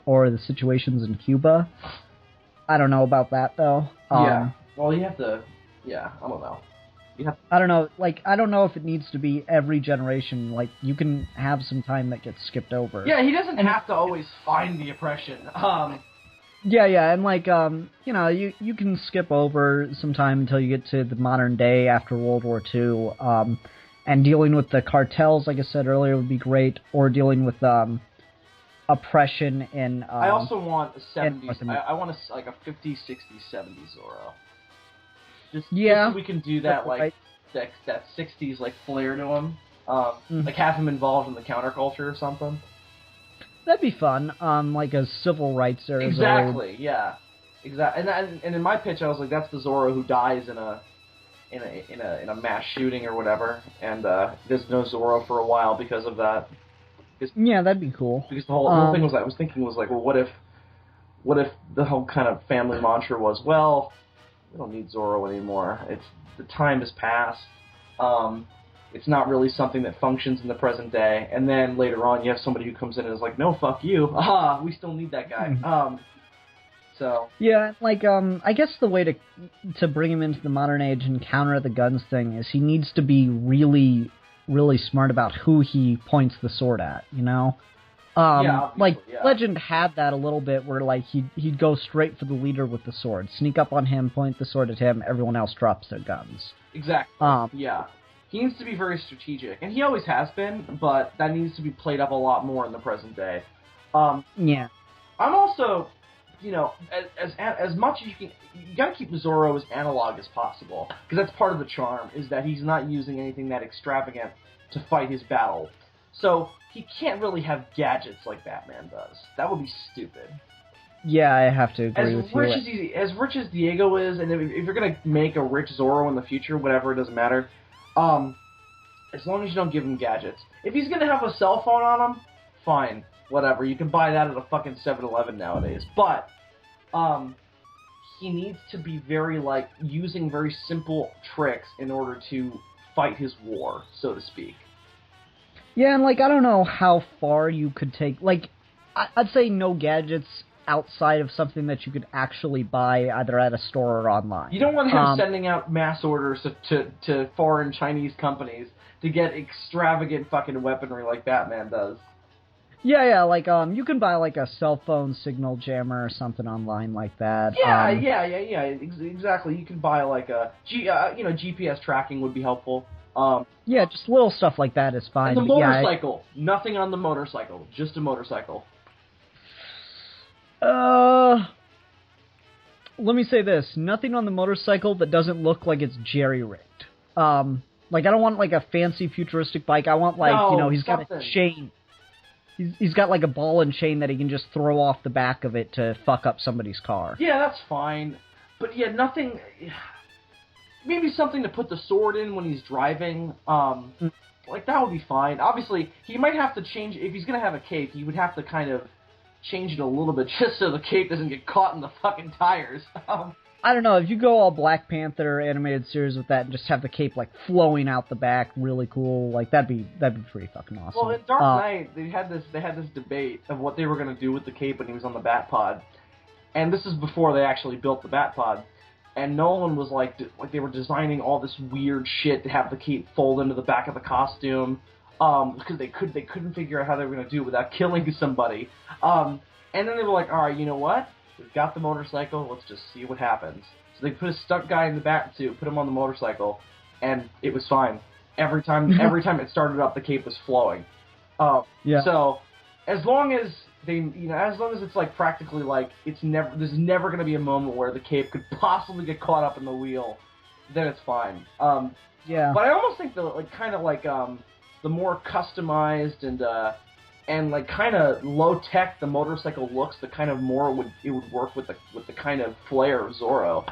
or the situations in Cuba. I don't know about that though. Yeah. Well, you have to. Yeah, I don't know. I don't know. Like, I don't know if it needs to be every generation. Like, you can have some time that gets skipped over. Yeah, he doesn't have to always find the oppression. Yeah, and like, you can skip over some time until you get to the modern day after World War II. And dealing with the cartels, like I said earlier, would be great. Or dealing with oppression in. I also want a 70s. I want like a 50s, 60s, 70s Zorro. Just so we can do that like right. that 60s like flair to him. Like have him involved in the counterculture or something. That'd be fun. Like a civil rights era. Exactly. Yeah. Exactly. And in my pitch, I was like, that's the Zorro who dies in a mass shooting or whatever, and there's no Zorro for a while because of that. Yeah, that'd be cool. Because the whole thing was, I was thinking was like, well, what if the whole kind of family mantra was, well, we don't need Zorro anymore. The time has passed. It's not really something that functions in the present day. And then later on, you have somebody who comes in and is like, no, fuck you. We still need that guy. So yeah, like I guess the way to bring him into the modern age and counter the guns thing is he needs to be really, really smart about who he points the sword at. Legend had that a little bit where like he'd go straight for the leader with the sword, sneak up on him, point the sword at him, everyone else drops their guns. Exactly. Yeah. He needs to be very strategic, and he always has been, but that needs to be played up a lot more in the present day. Yeah. I'm also, as much as you gotta keep Zorro as analog as possible, because that's part of the charm, is that he's not using anything that extravagant to fight his battle. So he can't really have gadgets like Batman does. That would be stupid. Yeah, I have to agree with you. As rich as Diego is, and if you're gonna make a rich Zorro in the future, whatever, it doesn't matter. As long as you don't give him gadgets. If he's gonna have a cell phone on him, fine, whatever. You can buy that at a fucking 7-Eleven nowadays. But he needs to be using very simple tricks in order to fight his war, so to speak. Yeah, and I don't know how far you could take. I'd say no gadgets outside of something that you could actually buy either at a store or online. You don't want him sending out mass orders to foreign Chinese companies to get extravagant fucking weaponry like Batman does. Yeah, like you can buy like a cell phone signal jammer or something online like that. Yeah, exactly. You can buy like GPS tracking would be helpful. Yeah, just little stuff like that is fine. And the but motorcycle, nothing on the motorcycle, just a motorcycle. Let me say this: nothing on the motorcycle that doesn't look like it's jerry-rigged. Like I don't want like a fancy futuristic bike. I want like he's got a chain. He's got like a ball and chain that he can just throw off the back of it to fuck up somebody's car. Yeah, that's fine. But yeah, nothing... Maybe something to put the sword in when he's driving. Like, that would be fine. Obviously, he might have to change... If he's going to have a cape, he would have to kind of change it a little bit just so the cape doesn't get caught in the fucking tires. I don't know, if you go all Black Panther animated series with that and just have the cape like flowing out the back, really cool, like that'd be pretty fucking awesome. Well, in Dark Knight, they had this debate of what they were going to do with the cape when he was on the Batpod, and this is before they actually built the Batpod. And Nolan was like they were designing all this weird shit to have the cape fold into the back of the costume, because they couldn't figure out how they were going to do it without killing somebody. And then they were like, all right, you know what? We've got the motorcycle, let's just see what happens. So they put a stunt guy in the bat suit, put him on the motorcycle, and it was fine. Every time it started up, the cape was flowing. Yeah. So as long as it's like practically like there's never going to be a moment where the cape could possibly get caught up in the wheel, then it's fine. Yeah. But I almost think the more customized and like kind of low tech the motorcycle looks, the kind of more it would work with the kind of flair of Zorro,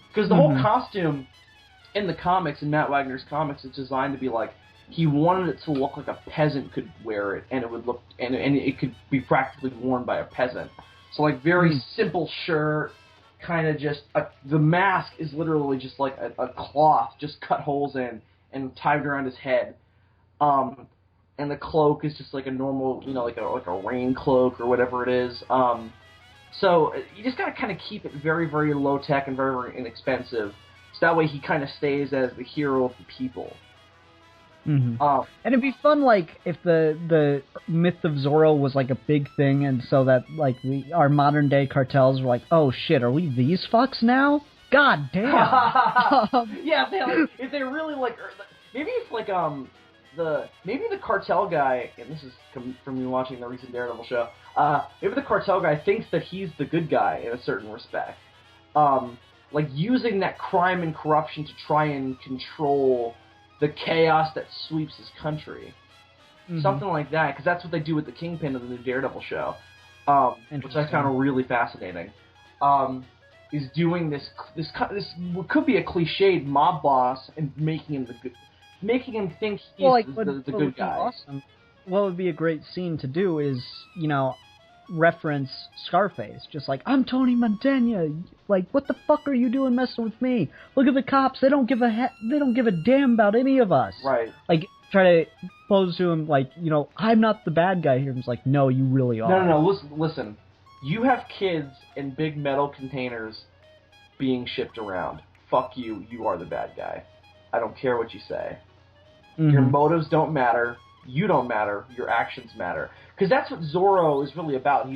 because the whole costume in the comics, in Matt Wagner's comics, is designed to be like he wanted it to look like a peasant could wear it, and it would look and it could be practically worn by a peasant. So like very simple shirt, kind of just the mask is literally just like a cloth just cut holes in and tied around his head. And the cloak is just like a normal, like a rain cloak or whatever it is. So you just gotta kind of keep it very, very low tech and very, very inexpensive. So that way he kind of stays as the hero of the people. Mm-hmm. And it'd be fun, like, if the myth of Zorro was like a big thing, and so that like our modern day cartels were like, oh shit, are we these fucks now? God damn. Yeah, if they really like, maybe if like maybe the cartel guy, and this is from me watching the recent Daredevil show, maybe the cartel guy thinks that he's the good guy in a certain respect. Like using that crime and corruption to try and control the chaos that sweeps his country. Something like that, because that's what they do with the Kingpin of the new Daredevil show, which I found really fascinating. Is doing this what could be a cliched mob boss and making him think he's the good guy. Awesome. What would be a great scene to do is, reference Scarface. Just like, I'm Tony Montana. Like, what the fuck are you doing messing with me? Look at the cops. They don't give a damn about any of us. Right. Like, try to pose to him like, I'm not the bad guy here. And he's like, no, you really are. No. Listen. You have kids in big metal containers being shipped around. Fuck you. You are the bad guy. I don't care what you say. Your motives don't matter. You don't matter. Your actions matter. Because that's what Zorro is really about.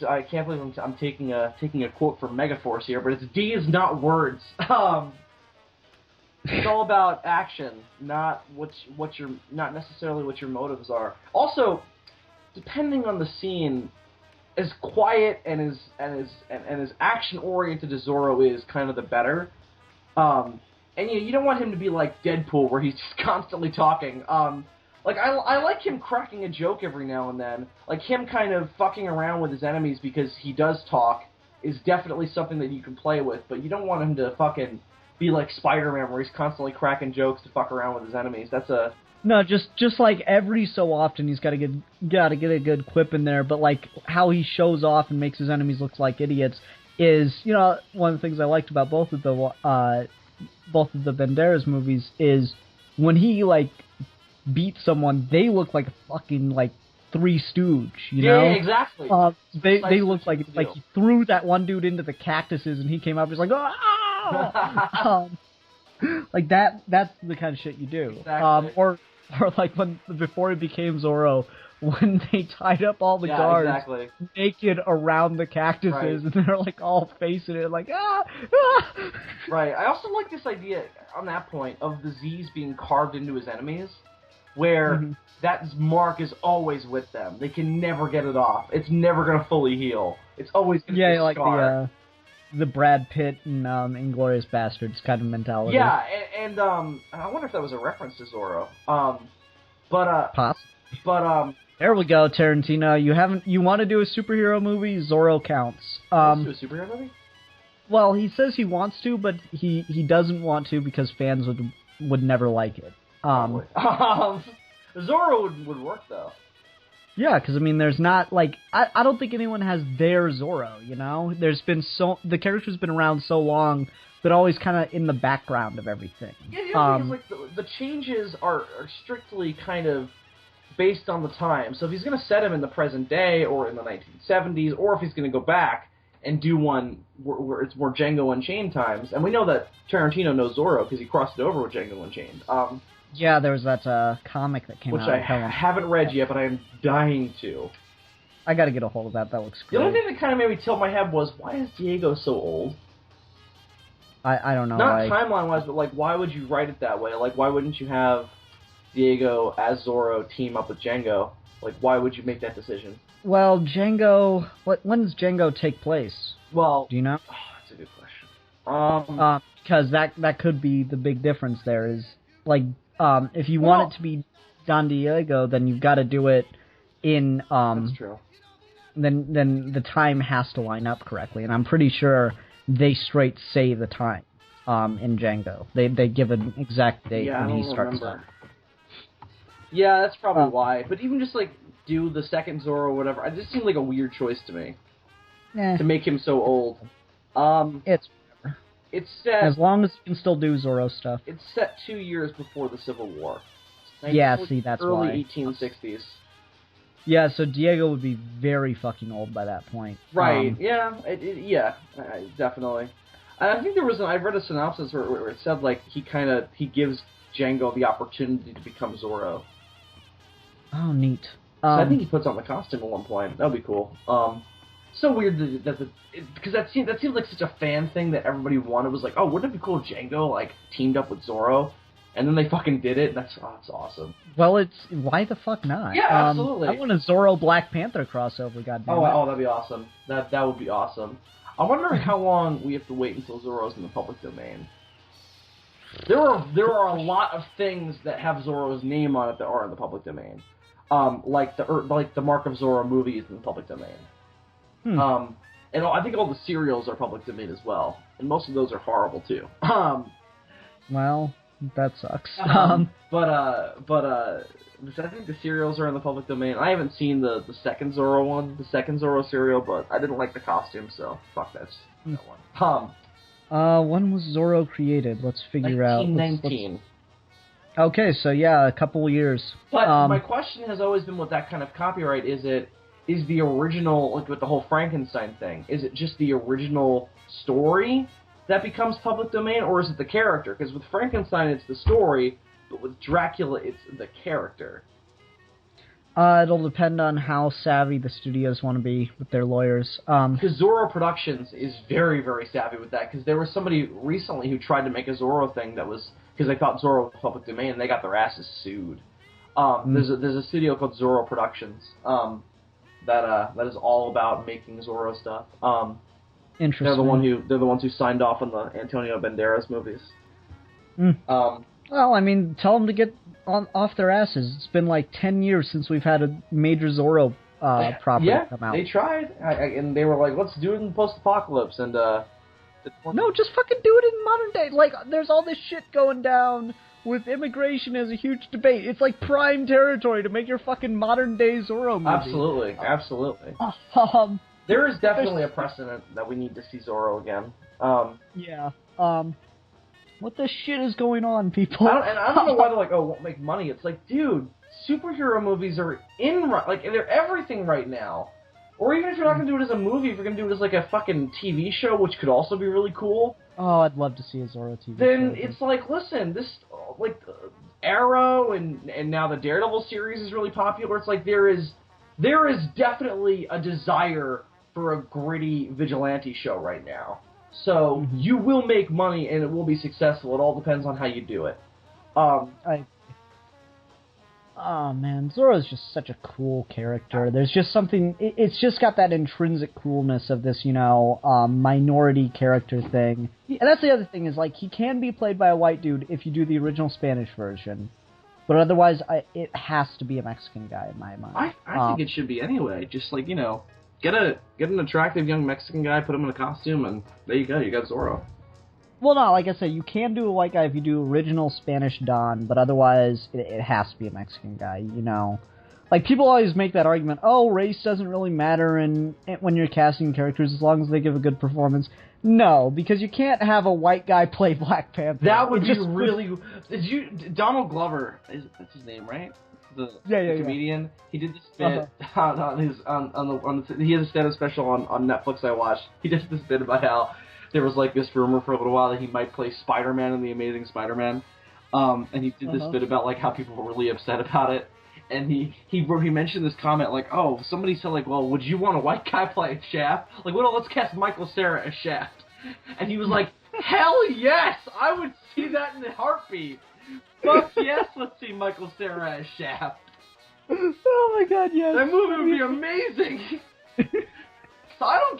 I can't believe I'm taking a quote from Megaforce here, but it's D is not words. It's all about action, not not necessarily what your motives are. Also, depending on the scene, as quiet and as action oriented as Zorro is, kind of the better. And you don't want him to be like Deadpool, where he's just constantly talking. Like I like him cracking a joke every now and then. Like him kind of fucking around with his enemies because he does talk is definitely something that you can play with. But you don't want him to fucking be like Spider-Man, where he's constantly cracking jokes to fuck around with his enemies. No, just like every so often he's got to get a good quip in there. But like how he shows off and makes his enemies look like idiots is, one of the things I liked about both of the Banderas movies is when he like beats someone, they look like a fucking like Three Stooge, Yeah, exactly. They look like he threw that one dude into the cactuses and he came up and was like, oh! Like that's the kind of shit you do. Exactly. Or like before he became Zorro, when they tied up all the guards exactly. naked around the cactuses, Right. and they're like all facing it like, ah! Right. I also like this idea on that point of the Z's being carved into his enemies, where that mark is always with them. They can never get it off. It's never gonna fully heal. It's always gonna be a like scar. the Brad Pitt and Inglourious Bastards kind of mentality. Yeah, and I wonder if that was a reference to Zorro. Pop. But There we go, Tarantino. You want to do a superhero movie? Zorro counts. let's do a superhero movie. Well, he says he wants to, but he doesn't want to because fans would never like it. Zorro would work though. Yeah, because I mean, there's not like I don't think anyone has their Zorro. You know, there's been the character's been around so long, but always kind of in the background of everything. Yeah, the other thing is like the changes are strictly kind of based on the time. So if he's going to set him in the present day or in the 1970s, or if he's going to go back and do one where it's more Django Unchained times, and we know that Tarantino knows Zorro because he crossed it over with Django Unchained. Yeah, there was that comic that came which out. I haven't read yet, but I am dying to. I got to get a hold of that. That looks great. The only thing that kind of made me tilt my head was, why is Diego so old? I don't know. Not timeline-wise, but like, why would you write it that way? Like, why wouldn't you have Diego as Zorro team up with Django? Like, why would you make that decision? Well, Django... When does Django take place? Well... Do you know? Oh, that's a good question. Because that could be the big difference there is, like, if you want it to be Don Diego, then you've got to do it in... that's true. Then the time has to line up correctly, and I'm pretty sure they straight say the time in Django. They give an exact date when he starts. Remember. Yeah, that's probably why. But even just, like, do the second Zorro or whatever, it just seemed like a weird choice to me. To make him so old. It's set... As long as you can still do Zorro stuff. It's set 2 years before the Civil War. Yeah, see, that's early why. 1860s. Yeah, so Diego would be very fucking old by that point. Right, definitely. And I think I read a synopsis where it said, like, he gives Django the opportunity to become Zorro. Oh, neat. So I think he puts on the costume at one point. That would be cool. So weird because that seemed like such a fan thing that everybody wanted. Was like, oh, wouldn't it be cool if Django, like, teamed up with Zorro? And then they fucking did it. That's awesome. Well, why the fuck not? Yeah, absolutely. I want a Zorro Black Panther crossover. Goddamn. Oh, that'd be awesome. That would be awesome. I'm wondering how long we have to wait until Zorro's in the public domain. There are a lot of things that have Zorro's name on it that are in the public domain. Like the Mark of Zorro movie is in the public domain. And I think all the serials are public domain as well, and most of those are horrible too. Well, that sucks. But I think the serials are in the public domain. I haven't seen the second Zorro one, the second Zorro serial, but I didn't like the costume, so fuck that one. When was Zorro created? Let's figure out. 1919. Okay, so yeah, a couple years. But my question has always been with that kind of copyright, is the original, like with the whole Frankenstein thing, is it just the original story that becomes public domain, or is it the character? Because with Frankenstein, it's the story, but with Dracula, it's the character. It'll depend on how savvy the studios want to be with their lawyers. Because Zorro Productions is very, very savvy with that, because there was somebody recently who tried to make a Zorro thing that was, because they thought Zorro was public domain, and they got their asses sued. There's a studio called Zorro Productions that is all about making Zorro stuff. Interesting. They're the ones who signed off on the Antonio Banderas movies. Well, I mean, tell them to get off their asses. It's been like 10 years since we've had a major Zorro property come out. They tried, and they were like, let's do it in post-apocalypse, and no, just fucking do it in modern day. Like, there's all this shit going down with immigration as a huge debate. It's like prime territory to make your fucking modern day Zorro movie. Absolutely. There is definitely a precedent that we need to see Zorro again. What the shit is going on, people? I don't know why they're like, oh, it won't make money. It's like, dude, superhero movies are they're everything right now. Or even if you're not going to do it as a movie, if you're going to do it as like a fucking TV show, which could also be really cool. Oh, I'd love to see a Zorro TV then show. it's like, listen, this, like, Arrow and now the Daredevil series is really popular. It's like there is definitely a desire for a gritty vigilante show right now. So you will make money and it will be successful. It all depends on how you do it. Oh man, Zorro's just such a cool character. There's just something, it's just got that intrinsic coolness of this, minority character thing. And that's the other thing, is like, he can be played by a white dude if you do the original Spanish version. But otherwise, it has to be a Mexican guy in my mind. I think it should be anyway. Just like, get an attractive young Mexican guy, put him in a costume, and there you go, you got Zorro. Well, no, like I said, you can do a white guy if you do original Spanish Don, but otherwise, it has to be a Mexican guy, Like, people always make that argument, oh, race doesn't really matter when you're casting characters as long as they give a good performance. No, because you can't have a white guy play Black Panther. That would be really... Donald Glover, that's his name, right? The comedian. Yeah. He did this bit he has a stand-up special on Netflix I watched. He did this bit about how there was like this rumor for a little while that he might play Spider-Man in The Amazing Spider-Man. And he did this bit about like how people were really upset about it. And he mentioned this comment like, oh, somebody said like, well, would you want a white guy play Shaft? Like, well, let's cast Michael Cera as Shaft. And he was like, hell yes, I would see that in a heartbeat. Fuck yes, let's see Michael Cera as Shaft. Oh my god, yes. That movie would be amazing. So I don't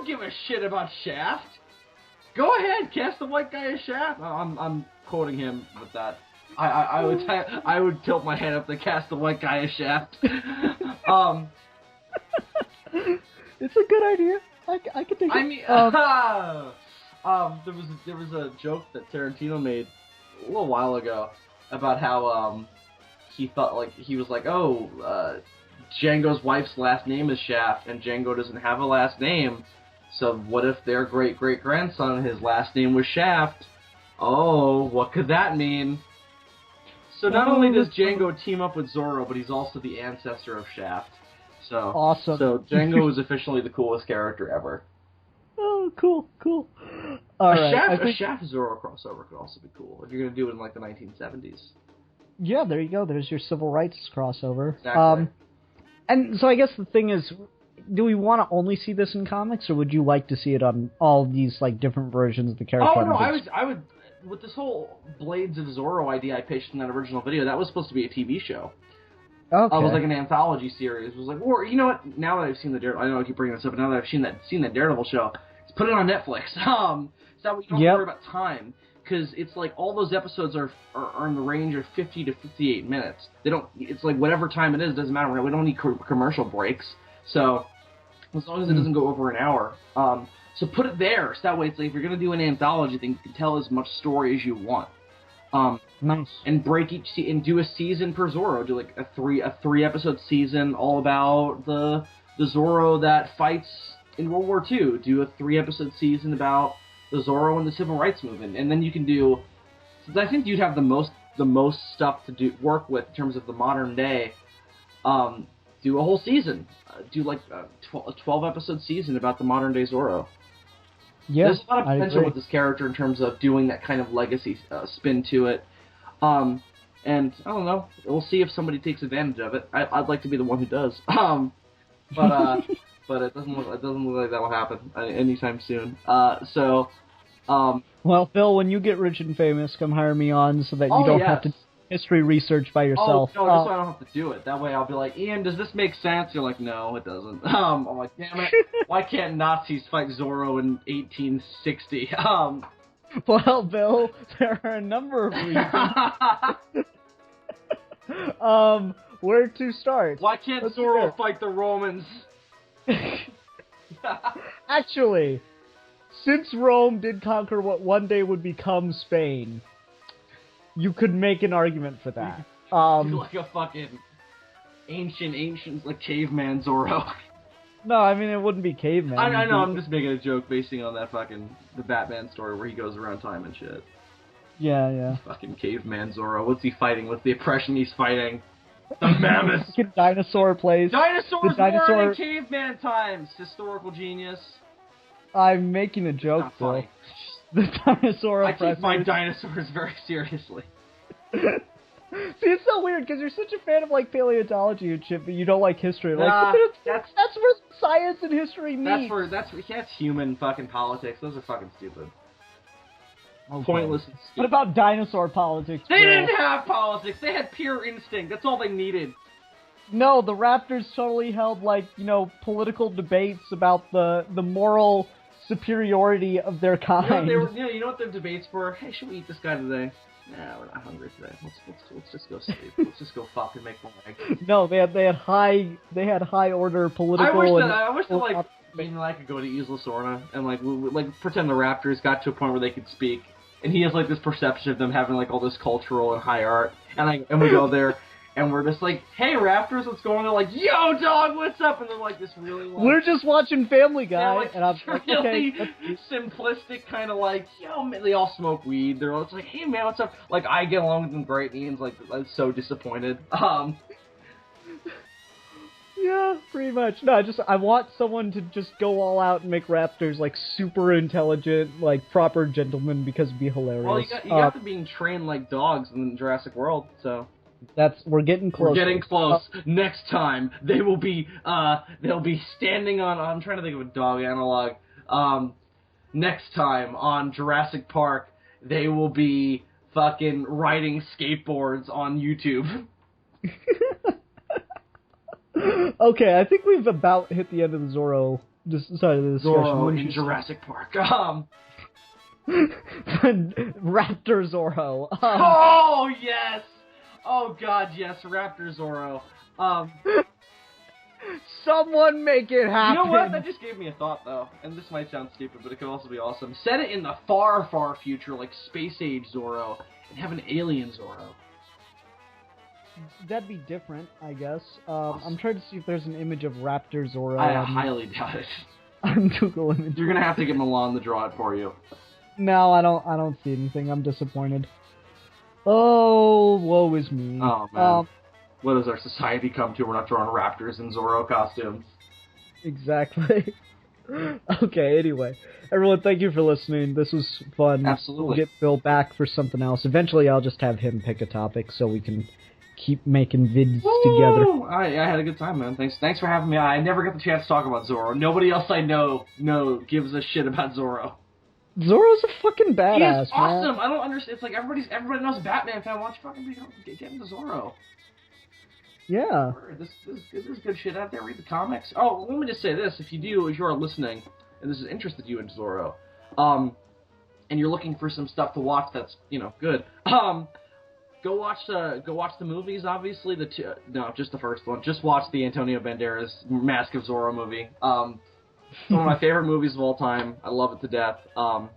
give a shit about Shaft. Go ahead, cast the white guy as Shaft. I'm quoting him with that. I would tilt my head up to cast the white guy as Shaft. It's a good idea. I could think. I mean, there was a joke that Tarantino made a little while ago about how he thought like he was like, oh, Django's wife's last name is Shaft, and Django doesn't have a last name. So what if their great-great-grandson, his last name was Shaft? Oh, what could that mean? So not only does Django team up with Zorro, but he's also the ancestor of Shaft. So awesome. So Django is officially the coolest character ever. Oh, cool. A Shaft Zorro crossover could also be cool if you're gonna do it in like the 1970s. Yeah, there you go. There's your civil rights crossover. Exactly. And so I guess the thing is, do we want to only see this in comics, or would you like to see it on all these like different versions of the character? Oh no, I would. With this whole Blades of Zorro idea I pitched in that original video, that was supposed to be a TV show. Okay. It was like an anthology series. It was like, or you know what? Now that I've seen the Daredevil, I know I keep bringing this up, but now that I've seen that Daredevil show, let's put it on Netflix. So that we don't worry about time, because it's like all those episodes are in the range of 50 to 58 minutes. They don't. It's like whatever time it is, doesn't matter. We don't need commercial breaks. So as long as it doesn't go over an hour. So put it there, so that way it's like if you're going to do an anthology thing, you can tell as much story as you want. Nice. And break and do a season per Zorro. Do like a three episode season all about the Zorro that fights in World War II. Do a 3-episode season about the Zorro and the Civil Rights Movement, and then you can do. Since I think you'd have the most stuff to work with in terms of the modern day. Do a whole season. Do like a 12-episode season about the modern day Zorro. Yeah, there's a lot of potential with this character in terms of doing that kind of legacy spin to it. And I don't know. We'll see if somebody takes advantage of it. I'd like to be the one who does. But it doesn't look like that'll happen anytime soon. Well, Phil, when you get rich and famous, come hire me on so that you don't have to history research by yourself. Oh, no, just so I don't have to do it. That way I'll be like, Ian, does this make sense? You're like, no, it doesn't. I'm like, damn it. Why can't Nazis fight Zorro in 1860? Well, Bill, there are a number of reasons. Where to start? Why can't Zorro fight the Romans? Actually, since Rome did conquer what one day would become Spain, you could make an argument for that. Like a fucking ancient, like caveman Zorro. No, I mean, it wouldn't be caveman. I know, I'm just making a joke basing on that the Batman story where he goes around time and shit. Yeah. Fucking caveman Zorro. What's he fighting? What's the oppression he's fighting? The mammoth! Dinosaur plays. Dinosaurs were in caveman times! Historical genius. I'm making a joke, Phil. The dinosaur I take my oppressors. dinosaurs very seriously. See, it's so weird because you're such a fan of like paleontology and shit, but you don't like history. Like, Nah, that's where science and history meet. That's human fucking politics. Those are fucking stupid. Okay. Pointless and stupid. What about dinosaur politics? They bro? didn't have politics. They had pure instinct. That's all they needed. No, the raptors totally held like political debates about the moral superiority of their kind. You know what their debates were? Hey, should we eat this guy today? Nah, we're not hungry today. Let's just go sleep. Let's just go fucking make more eggs. No, they had high order political. I wish that like me and I could go to Isla Sorna and like pretend the Raptors got to a point where they could speak, and he has like this perception of them having like all this cultural and high art, and we go there. And we're just like, hey, Raptors, what's going on? They're like, yo, dog, what's up? And they're like, this really long... We're just watching Family Guy. Like, and I'm like, really okay. simplistic kind of like, yo, they all smoke weed. They're all like, hey, man, what's up? Like, I get along with them great. Ian's like, I'm so disappointed. Yeah, pretty much. No, I want someone to just go all out and make Raptors like super intelligent, like proper gentlemen, because it'd be hilarious. Well, you got them being trained like dogs in Jurassic World, so... We're getting close. We're getting close. Next time they'll be standing on. I'm trying to think of a dog analog. Next time on Jurassic Park, they will be fucking riding skateboards on YouTube. Okay, I think we've about hit the end of the Zorro side of the discussion. Zorro in Jurassic Park. Raptor Zorro. Oh yes. Oh god, yes, Raptor Zorro. Someone make it happen. You know what? That just gave me a thought, though. And this might sound stupid, but it could also be awesome. Set it in the far, far future, like Space Age Zorro, and have an alien Zorro. That'd be different, I guess. I'm trying to see if there's an image of Raptor Zorro. I highly doubt it. On Google Images. You're gonna have to get Milan to draw it for you. No, I don't see anything. I'm disappointed. Oh, woe is me. Oh, man. What does our society come to? We're not drawing raptors in Zorro costumes. Exactly. Okay, anyway. Everyone, thank you for listening. This was fun. Absolutely. We'll get Bill back for something else. Eventually, I'll just have him pick a topic so we can keep making vids together. I had a good time, man. Thanks for having me. I never got the chance to talk about Zorro. Nobody else I know gives a shit about Zorro. Zorro's a fucking badass, He's awesome. man. I don't understand. It's like everybody knows a Batman fan. Why don't you fucking get into Zorro? Yeah. There's good shit out there. Read the comics. Oh, let me just say this: if you are listening and this has interested you in Zorro, and you're looking for some stuff to watch that's good, go watch the movies. Obviously, just the first one. Just watch the Antonio Banderas Mask of Zorro movie. One of my favorite movies of all time. I love it to death.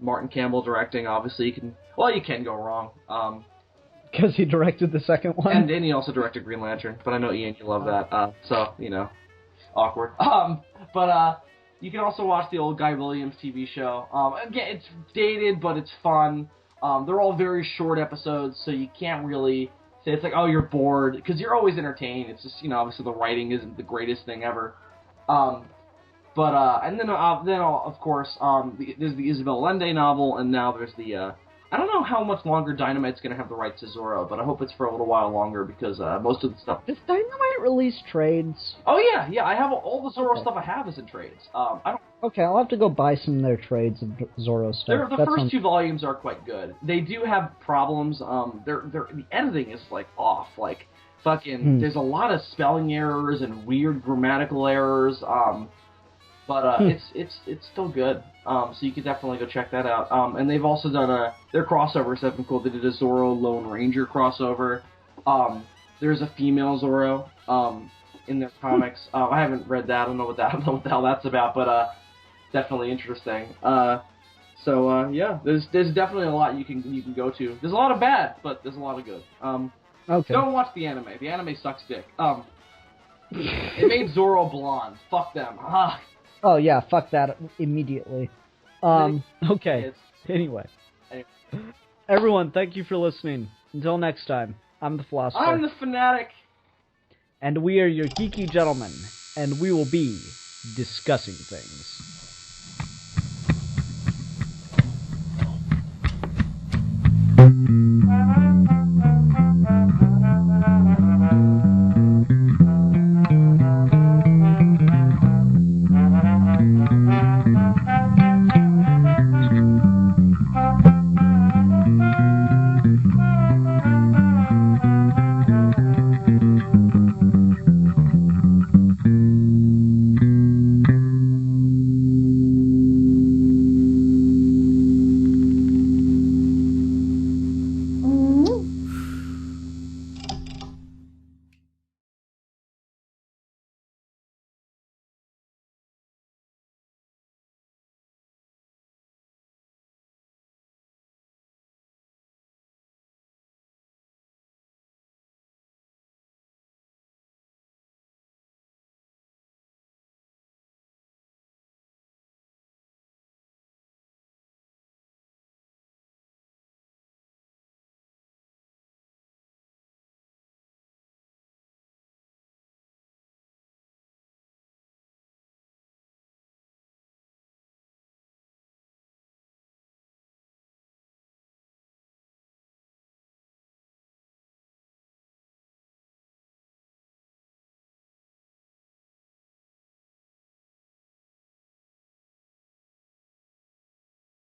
Martin Campbell directing. Obviously, you can go wrong. Because he directed the second one. And he also directed Green Lantern. But I know, Ian, you love that. So, awkward. But you can also watch the old Guy Williams TV show. Again, it's dated, but it's fun. They're all very short episodes, so you can't really say it's like, oh, you're bored. Because you're always entertained. It's just, obviously the writing isn't the greatest thing ever. And then of course, there's the Isabel Allende novel, and now there's the, I don't know how much longer Dynamite's going to have the rights to Zorro, but I hope it's for a little while longer, because most of the stuff... Does Dynamite release trades? Oh, yeah, I have all the Zorro stuff I have is in trades. Okay, I'll have to go buy some of their trades of Zorro stuff. The first two volumes are quite good. They do have problems. The editing is, off. There's a lot of spelling errors and weird grammatical errors, but it's still good. So you could definitely go check that out. And they've also done their crossovers have been cool. They did a Zorro Lone Ranger crossover. There's a female Zorro in their comics. I haven't read that. I don't know what the hell that's about, but definitely interesting. Yeah, there's definitely a lot you can go to. There's a lot of bad, but there's a lot of good. Okay. Don't watch the anime. The anime sucks dick. It made Zorro blonde. Fuck them. Oh yeah, fuck that immediately. Okay. Anyway. Everyone, thank you for listening. Until next time, I'm the Philosopher. I'm the Fanatic. And we are your geeky gentlemen, and we will be discussing things.